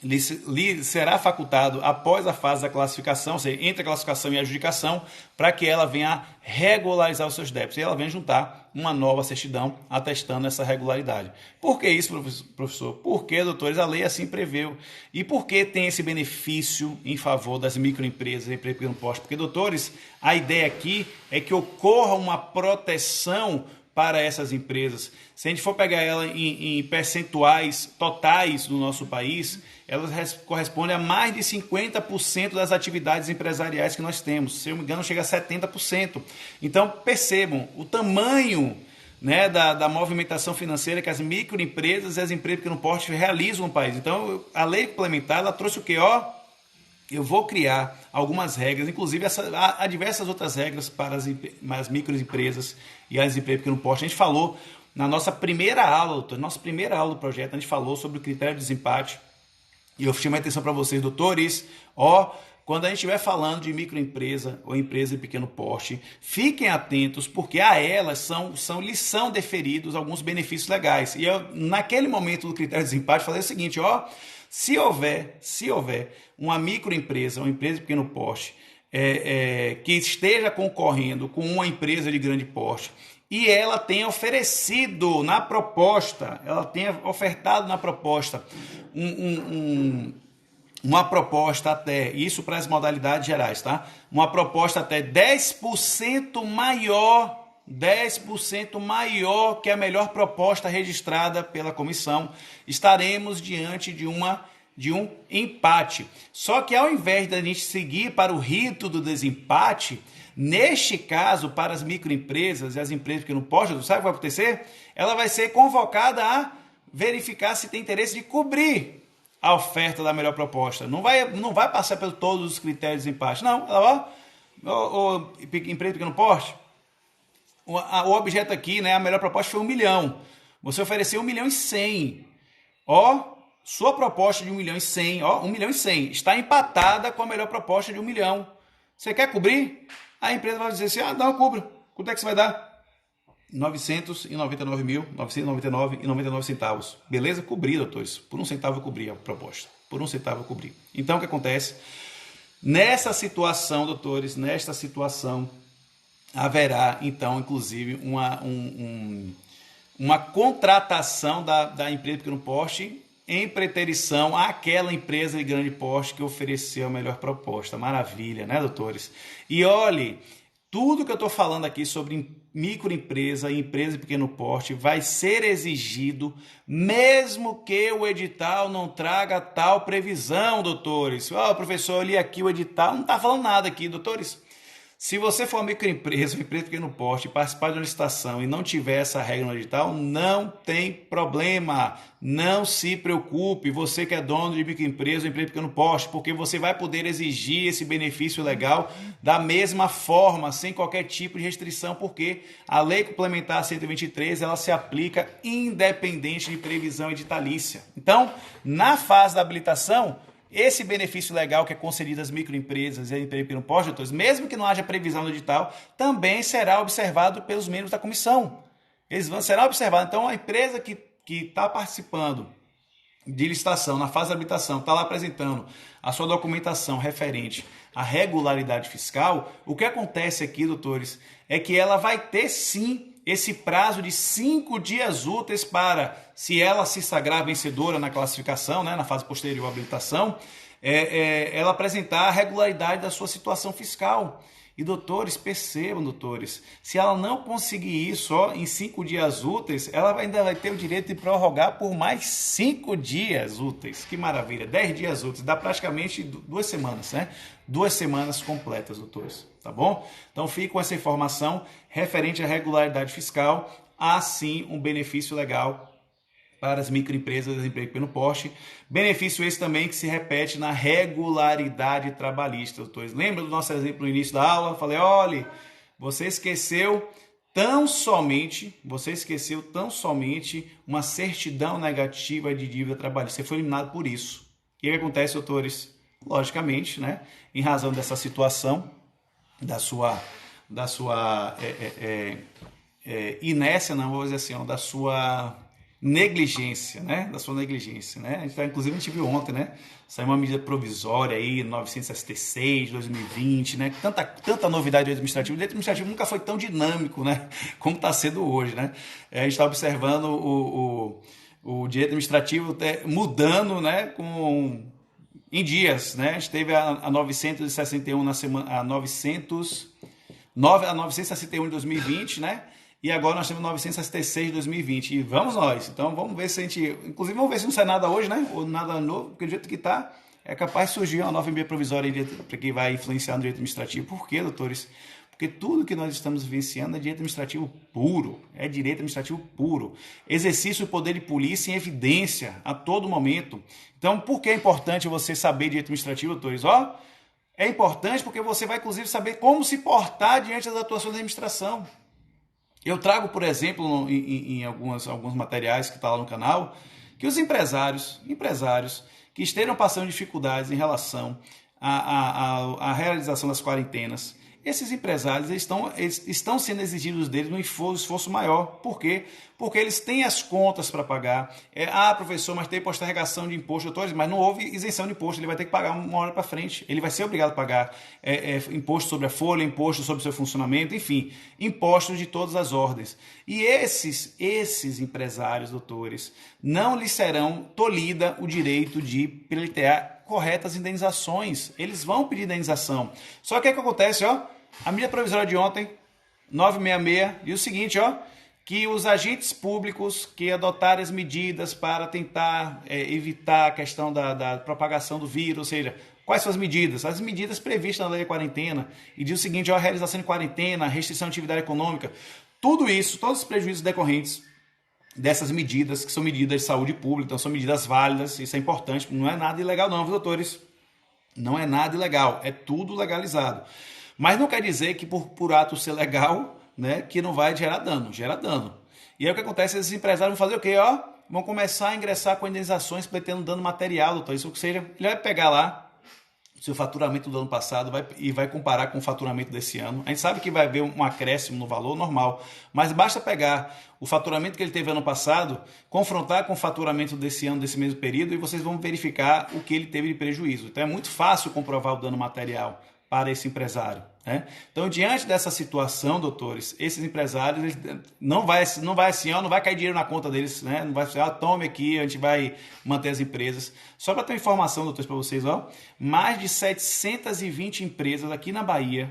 lhe será facultado após a fase da classificação, ou seja, entre a classificação e a adjudicação, para que ela venha a regularizar os seus débitos. E ela venha juntar uma nova certidão atestando essa regularidade. Por que isso, professor? Porque, doutores, a lei assim preveu. E por que tem esse benefício em favor das microempresas e pequeno porte? Porque, doutores, a ideia aqui é que ocorra uma proteção para essas empresas. Se a gente for pegar ela em percentuais totais do nosso país, elas correspondem a mais de 50% das atividades empresariais que nós temos. Se eu não me engano, chega a 70%. Então, percebam o tamanho, né, da movimentação financeira que as microempresas e as empresas de pequeno porte realizam no país. Então, a lei complementar, ela trouxe o quê? Eu vou criar algumas regras, inclusive há diversas outras regras para as microempresas e as empresas de pequeno porte. A gente falou na nossa primeira aula do projeto, a gente falou sobre o critério de desempate. E eu chamo a atenção para vocês, doutores, quando a gente estiver falando de microempresa ou empresa de pequeno porte, fiquem atentos, porque a elas lhes são deferidos alguns benefícios legais. E eu, naquele momento do critério de desempate, falei o seguinte, se houver uma microempresa, uma empresa de pequeno porte, que esteja concorrendo com uma empresa de grande porte, e ela tenha oferecido na proposta, ofertado na proposta uma proposta até, isso para as modalidades gerais, tá? Uma proposta até 10% maior que a melhor proposta registrada pela comissão, estaremos diante de um empate. Só que ao invés de a gente seguir para o rito do desempate, neste caso, para as microempresas e as empresas que não podem, sabe o que vai acontecer? Ela vai ser convocada a verificar se tem interesse de cobrir a oferta da melhor proposta. Não vai passar por todos os critérios de desempate. Não, empresa de pequeno porte, o objeto aqui, né, a melhor proposta foi 1 milhão. Você ofereceu 1.100.000. Sua proposta de 1.100.000, 1.100.000, está empatada com a melhor proposta de 1 milhão. Você quer cobrir? A empresa vai dizer assim, não, eu cubro. Quanto é que você vai dar? 999.999,99 centavos. Beleza? Cobri, doutores. Por 1 centavo eu cobri a proposta. Por 1 centavo eu cobri. Então, o que acontece? Nessa situação, doutores, haverá, então, inclusive, uma contratação da empresa de pequeno porte em preterição àquela empresa de grande porte que ofereceu a melhor proposta. Maravilha, né, doutores? E olhe, tudo que eu estou falando aqui sobre microempresa e empresa de pequeno porte vai ser exigido mesmo que o edital não traga tal previsão, doutores. Professor, eu li aqui o edital, não está falando nada aqui, doutores. Se você for uma microempresa, uma empresa de pequeno porte, participar de uma licitação e não tiver essa regra no edital, não tem problema. Não se preocupe, você que é dono de microempresa ou empresa de pequeno porte, porque você vai poder exigir esse benefício legal da mesma forma, sem qualquer tipo de restrição, porque a Lei Complementar 123, ela se aplica independente de previsão editalícia. Então, na fase da habilitação, esse benefício legal que é concedido às microempresas e à empresa de pequeno porte, doutores, mesmo que não haja previsão no edital, também será observado pelos membros da comissão. Será observado. Então, a empresa que está participando de licitação na fase de habilitação, está lá apresentando a sua documentação referente à regularidade fiscal, o que acontece aqui, doutores, é que ela vai ter sim esse prazo de 5 dias úteis para, se ela se sagrar vencedora na classificação, né, na fase posterior à habilitação, ela apresentar a regularidade da sua situação fiscal. E, doutores, percebam, doutores, se ela não conseguir isso em 5 dias úteis, ela ainda vai ter o direito de prorrogar por mais 5 dias úteis. Que maravilha, 10 dias úteis, dá praticamente 2 semanas, né? 2 semanas completas, doutores, tá bom? Então, fique com essa informação referente à regularidade fiscal, há sim um benefício legal para as microempresas e as empresas de pequeno porte. Benefício esse também que se repete na regularidade trabalhista, doutores. Lembra do nosso exemplo no início da aula? Falei, olha, você esqueceu tão somente uma certidão negativa de dívida trabalhista. Você foi eliminado por isso. O que acontece, doutores? Logicamente, né, em razão dessa situação, da sua inércia, não vou dizer assim, da sua negligência, né? Da sua negligência, né? Inclusive a gente viu ontem, né? Saiu uma medida provisória aí, 966, 2020, né? Tanta novidade do direito administrativo. O direito administrativo nunca foi tão dinâmico, né? Como está sendo hoje, né? A gente está observando o direito administrativo mudando, né? Em dias, né? A gente teve a 961 na semana, a 961 em 2020, né? e agora nós temos 966 de 2020. E vamos nós. Então vamos ver se a gente. Inclusive, vamos ver se não sai nada hoje, né? Ou nada novo, porque do jeito que está, é capaz de surgir uma nova medida provisória que vai influenciar no direito administrativo. Por quê, doutores? Porque tudo que nós estamos vivenciando é direito administrativo puro. É direito administrativo puro. Exercício do poder de polícia em evidência a todo momento. Então, por que é importante você saber direito administrativo, doutores? É importante porque você vai, inclusive, saber como se portar diante das atuações da administração. Eu trago, por exemplo, em alguns materiais que estão lá no canal, que os empresários que estejam passando dificuldades em relação à realização das quarentenas, esses empresários estão sendo exigidos deles um esforço maior. Por quê? Porque eles têm as contas para pagar. Professor, mas tem postergação de imposto, doutores, mas não houve isenção de imposto, ele vai ter que pagar uma hora para frente. Ele vai ser obrigado a pagar imposto sobre a folha, imposto sobre o seu funcionamento, enfim, impostos de todas as ordens. E esses empresários, doutores, não lhes serão tolhida o direito de pleitear corretas indenizações. Eles vão pedir indenização. Só que o que acontece, a medida provisória de ontem, 966, diz o seguinte, que os agentes públicos que adotarem as medidas para tentar evitar a questão da propagação do vírus, ou seja, quais são as medidas? As medidas previstas na lei de quarentena, e diz o seguinte, a realização de quarentena, restrição de atividade econômica, tudo isso, todos os prejuízos decorrentes dessas medidas, que são medidas de saúde pública, então são medidas válidas, isso é importante, não é nada ilegal não, viu, doutores? Não é nada ilegal, é tudo legalizado. Mas não quer dizer que por ato ser legal, né, que não vai gerar dano, gera dano. E aí o que acontece, esses empresários vão fazer o quê? Vão começar a ingressar com indenizações, pleiteando dano material, doutor. Isso, ou seja, ele vai pegar lá o seu faturamento do ano passado e vai comparar com o faturamento desse ano. A gente sabe que vai haver um acréscimo no valor normal, mas basta pegar o faturamento que ele teve ano passado, confrontar com o faturamento desse ano, desse mesmo período, e vocês vão verificar o que ele teve de prejuízo. Então é muito fácil comprovar o dano material para esse empresário, né? Então, diante dessa situação, doutores, esses empresários não vai assim, não vai cair dinheiro na conta deles, né? Não vai ser, tome aqui, a gente vai manter as empresas. Só para ter informação, doutores, para vocês, mais de 720 empresas aqui na Bahia,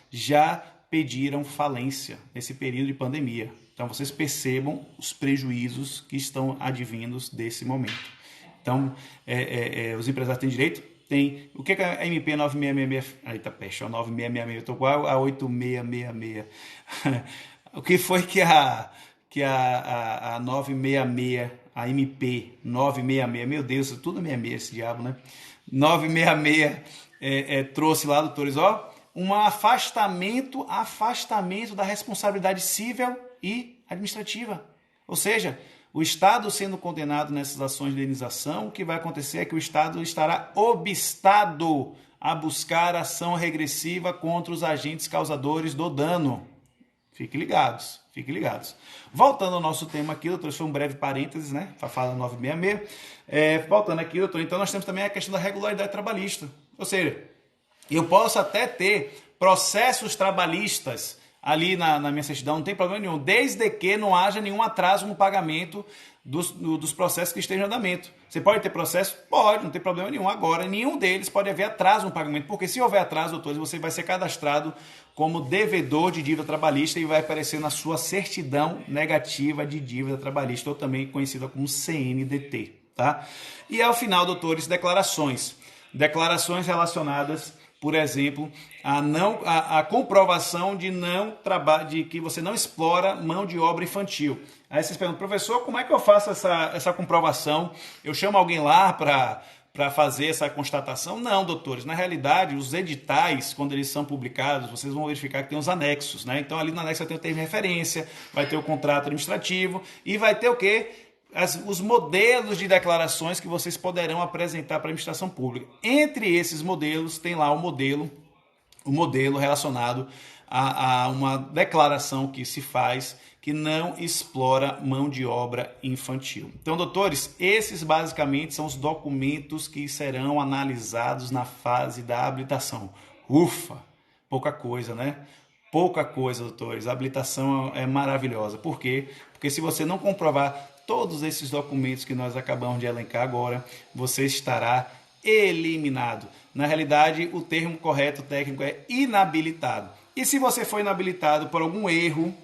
já pediram falência nesse período de pandemia. Então, vocês percebam os prejuízos que estão advindos desse momento. Então, os empresários têm direito? Tem. O que é a MP 9666? Eita, peste, 9666, eu estou igual a 8666. O que foi que a 966, a MP 966, meu Deus, tudo 66 esse diabo, né? 966 trouxe lá, doutores, um afastamento da responsabilidade civil e administrativa. Ou seja, o Estado sendo condenado nessas ações de indenização, o que vai acontecer é que o Estado estará obstado a buscar ação regressiva contra os agentes causadores do dano. Fiquem ligados, fiquem ligados. Voltando ao nosso tema aqui, doutor, foi um breve parênteses, né? Para falar 966. Voltando aqui, doutor, então nós temos também a questão da regularidade trabalhista. Ou seja, eu posso até ter processos trabalhistas ali na minha certidão, não tem problema nenhum, desde que não haja nenhum atraso no pagamento dos processos que estejam em andamento. Você pode ter processo? Pode, não tem problema nenhum. Agora, nenhum deles pode haver atraso no pagamento, porque se houver atraso, doutores, você vai ser cadastrado como devedor de dívida trabalhista e vai aparecer na sua certidão negativa de dívida trabalhista, ou também conhecida como CNDT. Tá? E ao final, doutores, declarações. Declarações relacionadas, por exemplo, a comprovação de que você não explora mão de obra infantil. Aí vocês perguntam, professor, como é que eu faço essa comprovação? Eu chamo alguém lá para fazer essa constatação? Não, doutores. Na realidade, os editais, quando eles são publicados, vocês vão verificar que tem os anexos, né? Então, ali no anexo vai ter o termo de referência, vai ter o contrato administrativo e vai ter o quê? Os modelos de declarações que vocês poderão apresentar para a administração pública. Entre esses modelos, tem lá o modelo relacionado a uma declaração que se faz que não explora mão de obra infantil. Então, doutores, esses basicamente são os documentos que serão analisados na fase da habilitação. Ufa, pouca coisa, né? Pouca coisa, doutores. A habilitação é maravilhosa. Por quê? Porque se você não comprovar todos esses documentos que nós acabamos de elencar agora, você estará eliminado. Na realidade, o termo correto técnico é inabilitado. E se você foi inabilitado por algum erro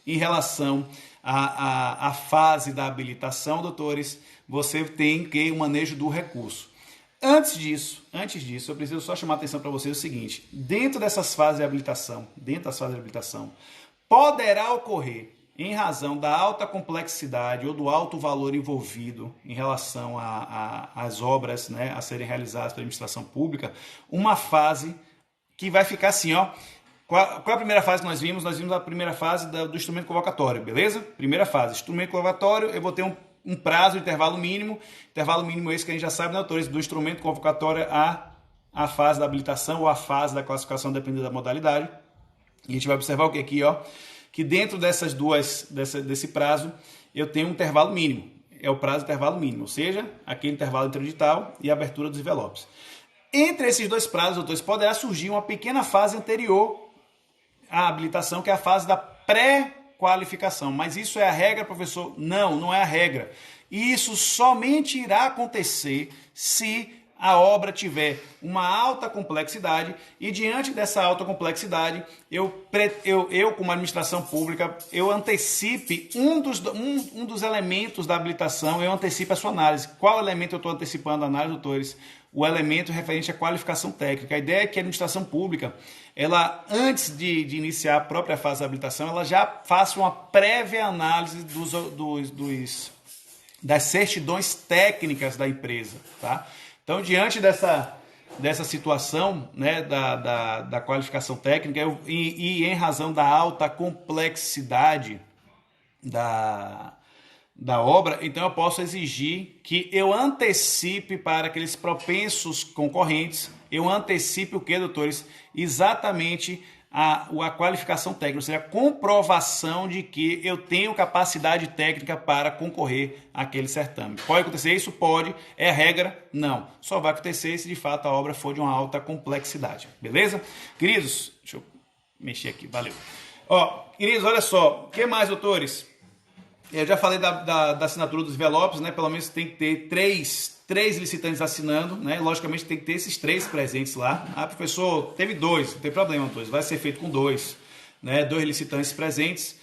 em relação à fase da habilitação, doutores, você tem que o manejo do recurso. Antes disso, eu preciso só chamar a atenção para vocês o seguinte: dentro dessas fases de habilitação, poderá ocorrer, em razão da alta complexidade ou do alto valor envolvido em relação às obras, né, a serem realizadas pela administração pública, uma fase que vai ficar assim, ó. Qual a primeira fase que nós vimos? Nós vimos a primeira fase do instrumento convocatório, beleza? Primeira fase, instrumento convocatório, eu vou ter um prazo, um intervalo mínimo esse que a gente já sabe, né, doutores, do instrumento convocatório a fase da habilitação ou a fase da classificação, dependendo da modalidade. E a gente vai observar o que aqui, ó, que dentro desse prazo, eu tenho um intervalo mínimo. É o prazo intervalo mínimo, ou seja, aquele intervalo entre o edital e a abertura dos envelopes. Entre esses dois prazos, doutores, poderá surgir uma pequena fase anterior à habilitação, que é a fase da pré-qualificação. Mas isso é a regra, professor? Não, não é a regra. Isso somente irá acontecer se a obra tiver uma alta complexidade e diante dessa alta complexidade, eu como administração pública, eu antecipe um dos elementos da habilitação, eu antecipe a sua análise. Qual elemento eu estou antecipando a análise, doutores? O elemento referente à qualificação técnica. A ideia é que a administração pública, ela, antes de iniciar a própria fase da habilitação, ela já faça uma prévia análise das certidões técnicas da empresa, tá? Então, diante dessa situação, né, da qualificação técnica e em razão da alta complexidade da obra, então eu posso exigir que eu antecipe para aqueles propensos concorrentes, eu antecipe o que, doutores? Exatamente a qualificação técnica, ou seja, a comprovação de que eu tenho capacidade técnica para concorrer àquele certame. Pode acontecer isso? Pode. É a regra? Não. Só vai acontecer se de fato a obra for de uma alta complexidade. Beleza? Queridos, deixa eu mexer aqui, valeu. Ó, queridos, olha só, o que mais, doutores? Eu já falei da assinatura dos envelopes, né? Pelo menos tem que ter três licitantes assinando, né? Logicamente tem que ter esses 3 presentes lá. Ah, professor, teve 2, não tem problema, dois. Vai ser feito com 2, né? 2 licitantes presentes,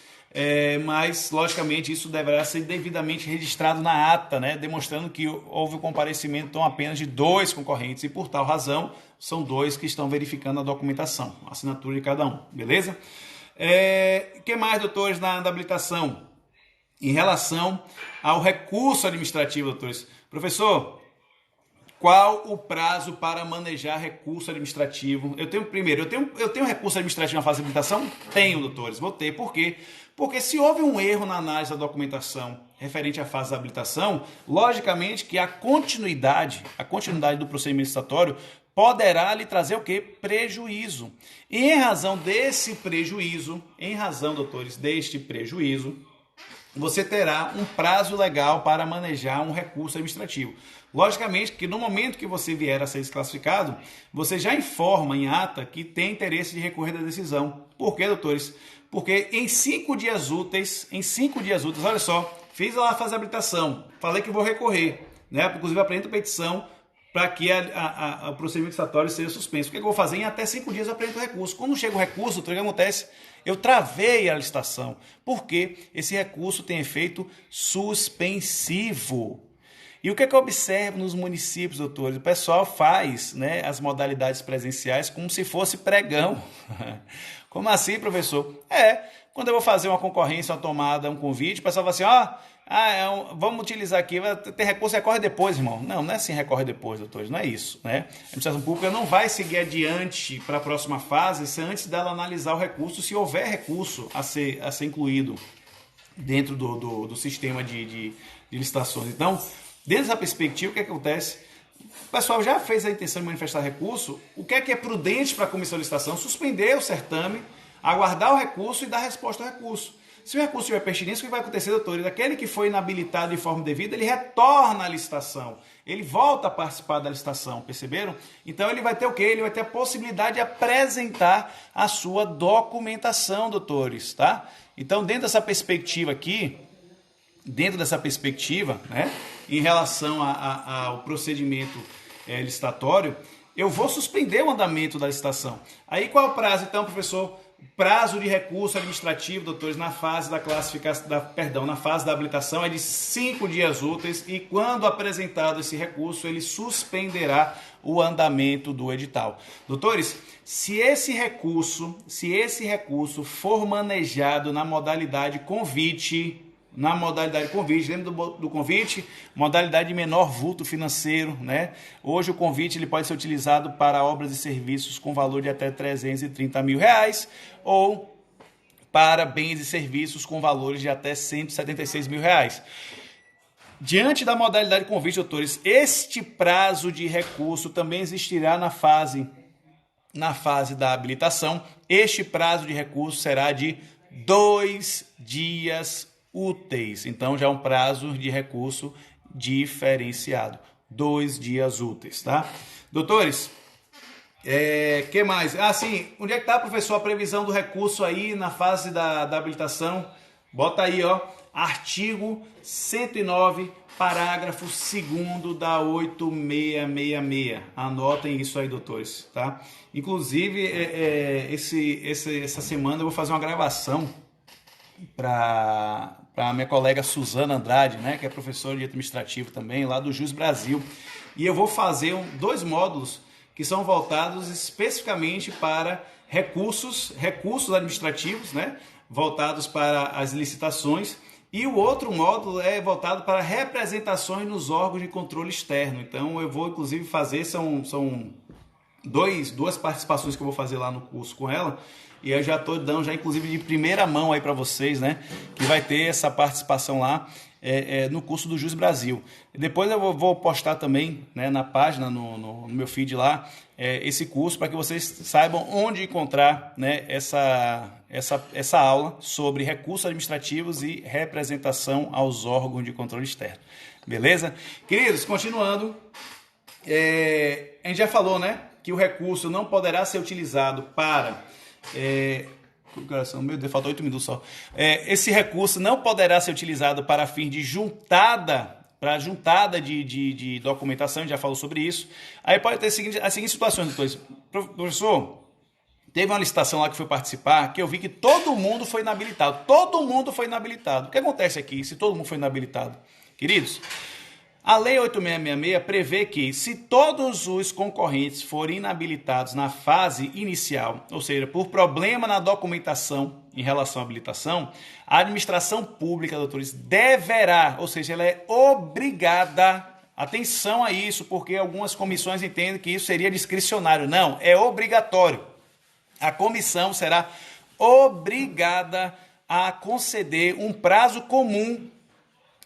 mas logicamente isso deverá ser devidamente registrado na ata, né? Demonstrando que houve o comparecimento apenas de 2 concorrentes e por tal razão são 2 que estão verificando a documentação, a assinatura de cada um, beleza? O que mais, doutores, na habilitação? Em relação ao recurso administrativo, doutores. Professor, qual o prazo para manejar recurso administrativo? Eu tenho recurso administrativo na fase de habilitação? Tenho, doutores. Vou ter. Por quê? Porque se houve um erro na análise da documentação referente à fase da habilitação, logicamente que a continuidade do procedimento licitatório poderá lhe trazer o quê? Prejuízo. E em razão desse prejuízo, doutores, deste prejuízo, você terá um prazo legal para manejar um recurso administrativo. Logicamente que no momento que você vier a ser desclassificado, você já informa em ata que tem interesse de recorrer da decisão. Por quê, doutores? Porque em 5 dias úteis, olha só, fiz lá a fase de habilitação, falei que vou recorrer, né? Inclusive apresento petição para que o procedimento licitatório seja suspenso. O que eu vou fazer? Em até 5 dias eu apresento o recurso. Quando chega o recurso, o que acontece? Eu travei a licitação, porque esse recurso tem efeito suspensivo. E o que eu observo nos municípios, doutores? O pessoal faz, né, as modalidades presenciais como se fosse pregão. Como assim, professor? Quando eu vou fazer uma concorrência, uma tomada, um convite, o pessoal fala assim, vamos utilizar aqui, vai ter recurso, recorre depois, irmão. Não é assim, recorre depois, doutores, não é isso, né? A administração pública não vai seguir adiante para a próxima fase se antes dela analisar o recurso, se houver recurso a ser incluído dentro do sistema de licitações. Então, dentro dessa perspectiva, o que acontece? O pessoal já fez a intenção de manifestar recurso, o que é prudente para a comissão de licitação? Suspender o certame, aguardar o recurso e dar resposta ao recurso. Se o recurso tiver pertinência, o que vai acontecer, doutores? Aquele que foi inabilitado de forma devida, ele retorna à licitação. Ele volta a participar da licitação, perceberam? Então ele vai ter o quê? Ele vai ter a possibilidade de apresentar a sua documentação, doutores, tá? Então, dentro dessa perspectiva aqui, né, em relação ao procedimento licitatório, eu vou suspender o andamento da licitação. Aí qual é o prazo, então, professor? Prazo de recurso administrativo, doutores, na fase da classificação, na fase da habilitação é de 5 dias úteis e quando apresentado esse recurso, ele suspenderá o andamento do edital. Doutores, se esse recurso for manejado na modalidade convite, lembra do convite? Modalidade de menor vulto financeiro, né? Hoje o convite ele pode ser utilizado para obras e serviços com valor de até R$330 mil ou para bens e serviços com valores de até R$176 mil. Diante da modalidade convite, doutores, este prazo de recurso também existirá na fase da habilitação. Este prazo de recurso será de 2 dias úteis. Então, já é um prazo de recurso diferenciado. 2 dias úteis, tá? Doutores, que mais? Sim, onde é que está, professor, a previsão do recurso aí na fase da habilitação? Bota aí, ó, artigo 109, parágrafo 2º da 8666. Anotem isso aí, doutores, tá? Inclusive, essa semana eu vou fazer uma gravação para a minha colega Suzana Andrade, né, que é professora de administrativo também, lá do Jus Brasil. E eu vou fazer 2 módulos que são voltados especificamente para recursos administrativos, né, voltados para as licitações. E o outro módulo é voltado para representações nos órgãos de controle externo. Então eu vou inclusive fazer, são duas participações que eu vou fazer lá no curso com ela. E eu já estou dando, inclusive de primeira mão aí para vocês, né? Que vai ter essa participação lá no curso do Jus Brasil. Depois eu vou postar também, né, na página, no meu feed lá, esse curso para que vocês saibam onde encontrar, né, essa aula sobre recursos administrativos e representação aos órgãos de controle externo. Beleza? Queridos, continuando, a gente já falou, né, que o recurso não poderá ser utilizado para... meu Deus, falta 8 minutos só. Esse recurso não poderá ser utilizado para fim de juntada de documentação, a gente já falou sobre isso. Aí pode ter as seguintes situações, doutores. Professor, teve uma licitação lá que foi participar, que eu vi que todo mundo foi inabilitado. Todo mundo foi inabilitado. O que acontece aqui se todo mundo foi inabilitado? Queridos, a Lei 8666 prevê que, se todos os concorrentes forem inabilitados na fase inicial, ou seja, por problema na documentação em relação à habilitação, a administração pública, doutores, deverá, ou seja, ela é obrigada, atenção a isso, porque algumas comissões entendem que isso seria discricionário. Não, é obrigatório. A comissão será obrigada a conceder um prazo comum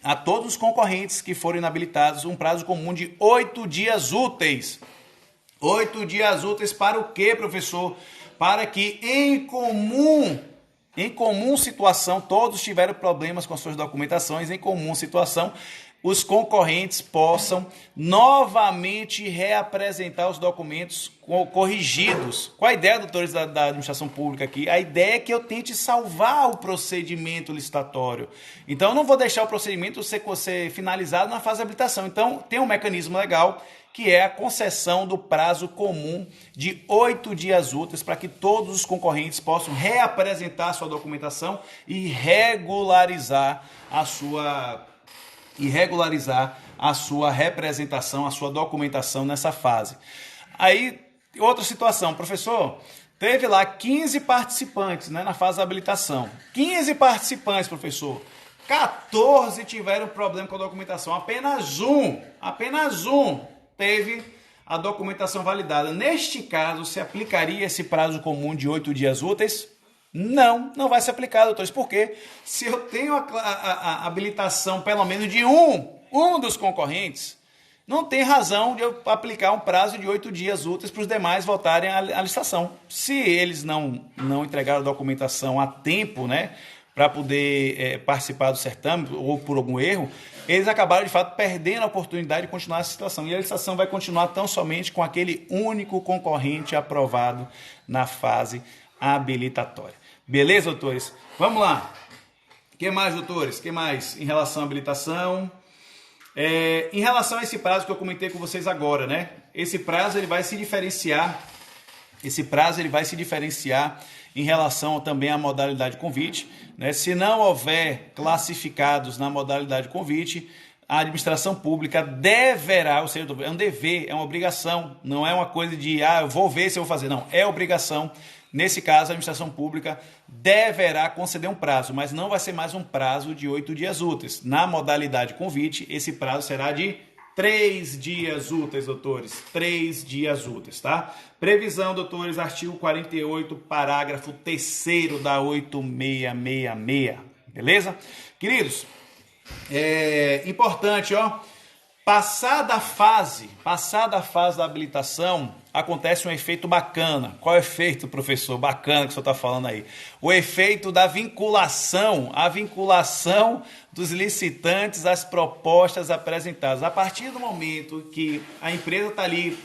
a todos os concorrentes que forem inabilitados, um prazo comum de 8 dias úteis. 8 dias úteis para o quê, professor? Para que em comum situação, todos tiveram problemas com as suas documentações, em comum situação, os concorrentes possam novamente reapresentar os documentos corrigidos. Qual a ideia, doutores da administração pública aqui? A ideia é que eu tente salvar o procedimento licitatório. Então, eu não vou deixar o procedimento ser finalizado na fase de habilitação. Então, tem um mecanismo legal que é a concessão do prazo comum de 8 dias úteis para que todos os concorrentes possam reapresentar a sua documentação e regularizar a sua representação, a sua documentação nessa fase. Aí, outra situação, professor, teve lá 15 participantes, né, na fase da habilitação. 15 participantes, professor. 14 tiveram problema com a documentação. Apenas um teve a documentação validada. Neste caso, se aplicaria esse prazo comum de 8 dias úteis? Não vai se aplicar, doutores. Por quê? Se eu tenho a habilitação pelo menos de um dos concorrentes, não tem razão de eu aplicar um prazo de 8 dias úteis para os demais voltarem à licitação. Se eles não entregaram a documentação a tempo, né, para poder participar do certame, ou por algum erro, eles acabaram, de fato, perdendo a oportunidade de continuar a licitação. E a licitação vai continuar tão somente com aquele único concorrente aprovado na fase habilitatória. Beleza, doutores? Vamos lá. O que mais, doutores? O que mais em relação à habilitação? Em relação a esse prazo que eu comentei com vocês agora, né? Esse prazo ele vai se diferenciar. Em relação também à modalidade convite, né? Se não houver classificados na modalidade convite, a administração pública deverá, ou seja, é um dever, é uma obrigação, não é uma coisa de, eu vou ver se eu vou fazer, não, é obrigação. Nesse caso, a administração pública deverá conceder um prazo, mas não vai ser mais um prazo de 8 dias úteis. Na modalidade convite, esse prazo será de 3 dias úteis, doutores. 3 dias úteis, tá? Previsão, doutores, artigo 48, parágrafo 3º da 8666. Beleza? Queridos, importante, passada a fase da habilitação, acontece um efeito bacana. Qual é o efeito, professor? Bacana que o senhor está falando aí. O efeito da vinculação, a vinculação dos licitantes às propostas apresentadas. A partir do momento que a empresa está ali,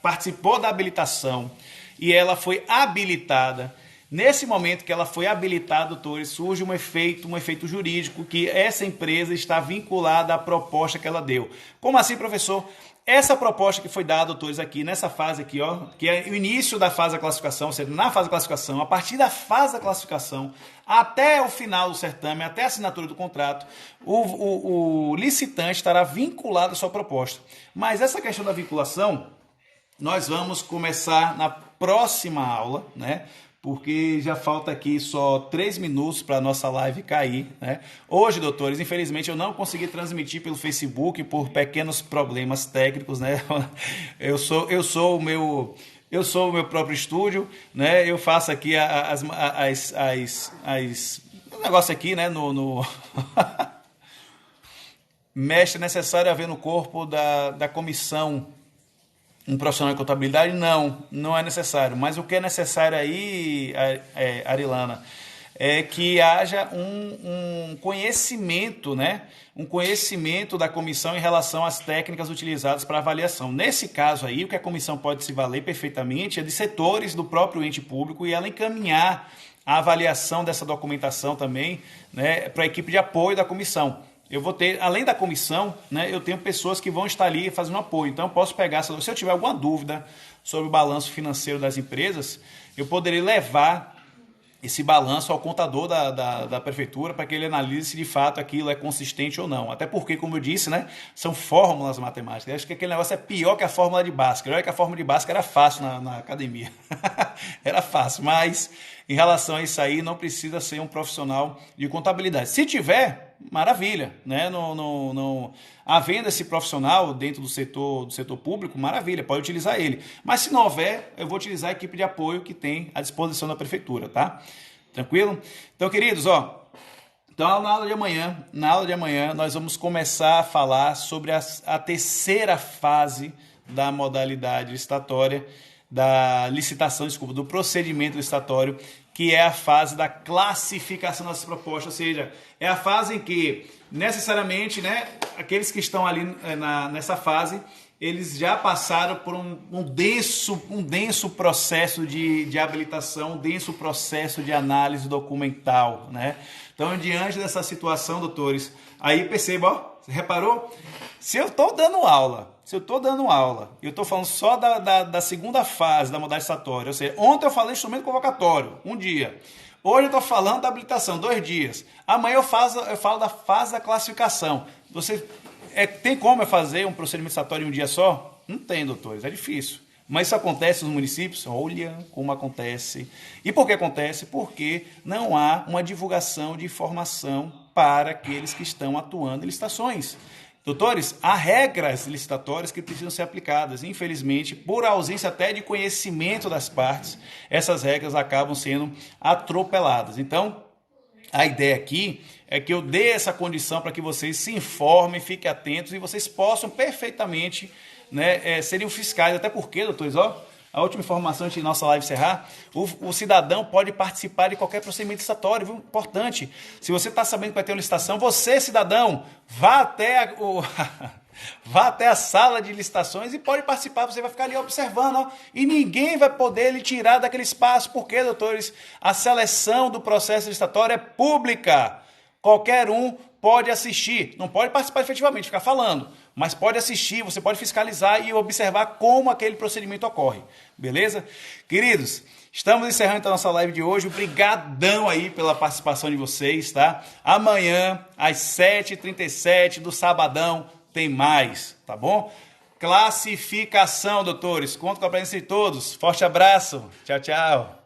participou da habilitação e ela foi habilitada, nesse momento que ela foi habilitada, doutores, surge um efeito jurídico que essa empresa está vinculada à proposta que ela deu. Como assim, professor? Essa proposta que foi dada, doutores, aqui nessa fase aqui, que é o início da fase da classificação, ou seja, na fase da classificação, a partir da fase da classificação até o final do certame, até a assinatura do contrato, o licitante estará vinculado à sua proposta. Mas essa questão da vinculação, nós vamos começar na próxima aula, né? Porque já falta aqui só 3 minutos para a nossa live cair, né? Hoje, doutores, infelizmente eu não consegui transmitir pelo Facebook por pequenos problemas técnicos, né? Eu sou o meu próprio estúdio, né? Eu faço aqui o negócio aqui, né? Mestre, é necessário haver no corpo da comissão um profissional de contabilidade? Não é necessário. Mas o que é necessário aí, Arilana, é que haja um conhecimento, né? Um conhecimento da comissão em relação às técnicas utilizadas para avaliação. Nesse caso aí, o que a comissão pode se valer perfeitamente é de setores do próprio ente público e ela encaminhar a avaliação dessa documentação também, né, para a equipe de apoio da comissão. Eu vou ter, além da comissão, né, eu tenho pessoas que vão estar ali fazendo apoio. Então, eu posso pegar, se eu tiver alguma dúvida sobre o balanço financeiro das empresas, eu poderei levar esse balanço ao contador da prefeitura para que ele analise se de fato aquilo é consistente ou não. Até porque, como eu disse, né, são fórmulas matemáticas. Eu acho que aquele negócio é pior que a fórmula de Bhaskara. Olha que a fórmula de Bhaskara era fácil na academia. Era fácil, mas em relação a isso aí, não precisa ser um profissional de contabilidade. Se tiver, maravilha, né? Havendo esse profissional dentro do setor público, maravilha, pode utilizar ele. Mas se não houver, eu vou utilizar a equipe de apoio que tem à disposição da prefeitura, tá? Tranquilo? Então, queridos, então na aula de amanhã, nós vamos começar a falar sobre a terceira fase da modalidade licitatória, do procedimento licitatório, que é a fase da classificação das propostas, ou seja, é a fase em que necessariamente, né, aqueles que estão ali nessa fase, eles já passaram por um denso processo de habilitação, um denso processo de análise documental, né? Então, diante dessa situação, doutores, aí perceba, você reparou? Se eu estou dando aula, eu estou falando só da segunda fase da modalidade licitatória, ou seja, ontem eu falei instrumento convocatório, 1 dia. Hoje eu estou falando da habilitação, 2 dias. Amanhã eu falo da fase da classificação. Tem como eu fazer um procedimento licitatório em 1 dia só? Não tem, doutores, é difícil. Mas isso acontece nos municípios? Olha como acontece. E por que acontece? Porque não há uma divulgação de informação para aqueles que estão atuando em licitações. Doutores, há regras licitatórias que precisam ser aplicadas. Infelizmente, por ausência até de conhecimento das partes, essas regras acabam sendo atropeladas. Então, a ideia aqui é que eu dê essa condição para que vocês se informem, fiquem atentos e vocês possam perfeitamente, né, serem fiscais. Até porque, doutores, a última informação antes de nossa live encerrar, o cidadão pode participar de qualquer procedimento licitatório, viu? Importante. Se você está sabendo que vai ter uma licitação, você, cidadão, vá até a sala de licitações e pode participar. Você vai ficar ali observando, e ninguém vai poder lhe tirar daquele espaço. Porque, doutores, a seleção do processo licitatório é pública. Qualquer um pode assistir, não pode participar efetivamente, ficar falando, mas pode assistir, você pode fiscalizar e observar como aquele procedimento ocorre, beleza? Queridos, estamos encerrando então a nossa live de hoje, obrigadão aí pela participação de vocês, tá? Amanhã, às 7h37 do sabadão, tem mais, tá bom? Classificação, doutores, conto com a presença de todos, forte abraço, tchau, tchau.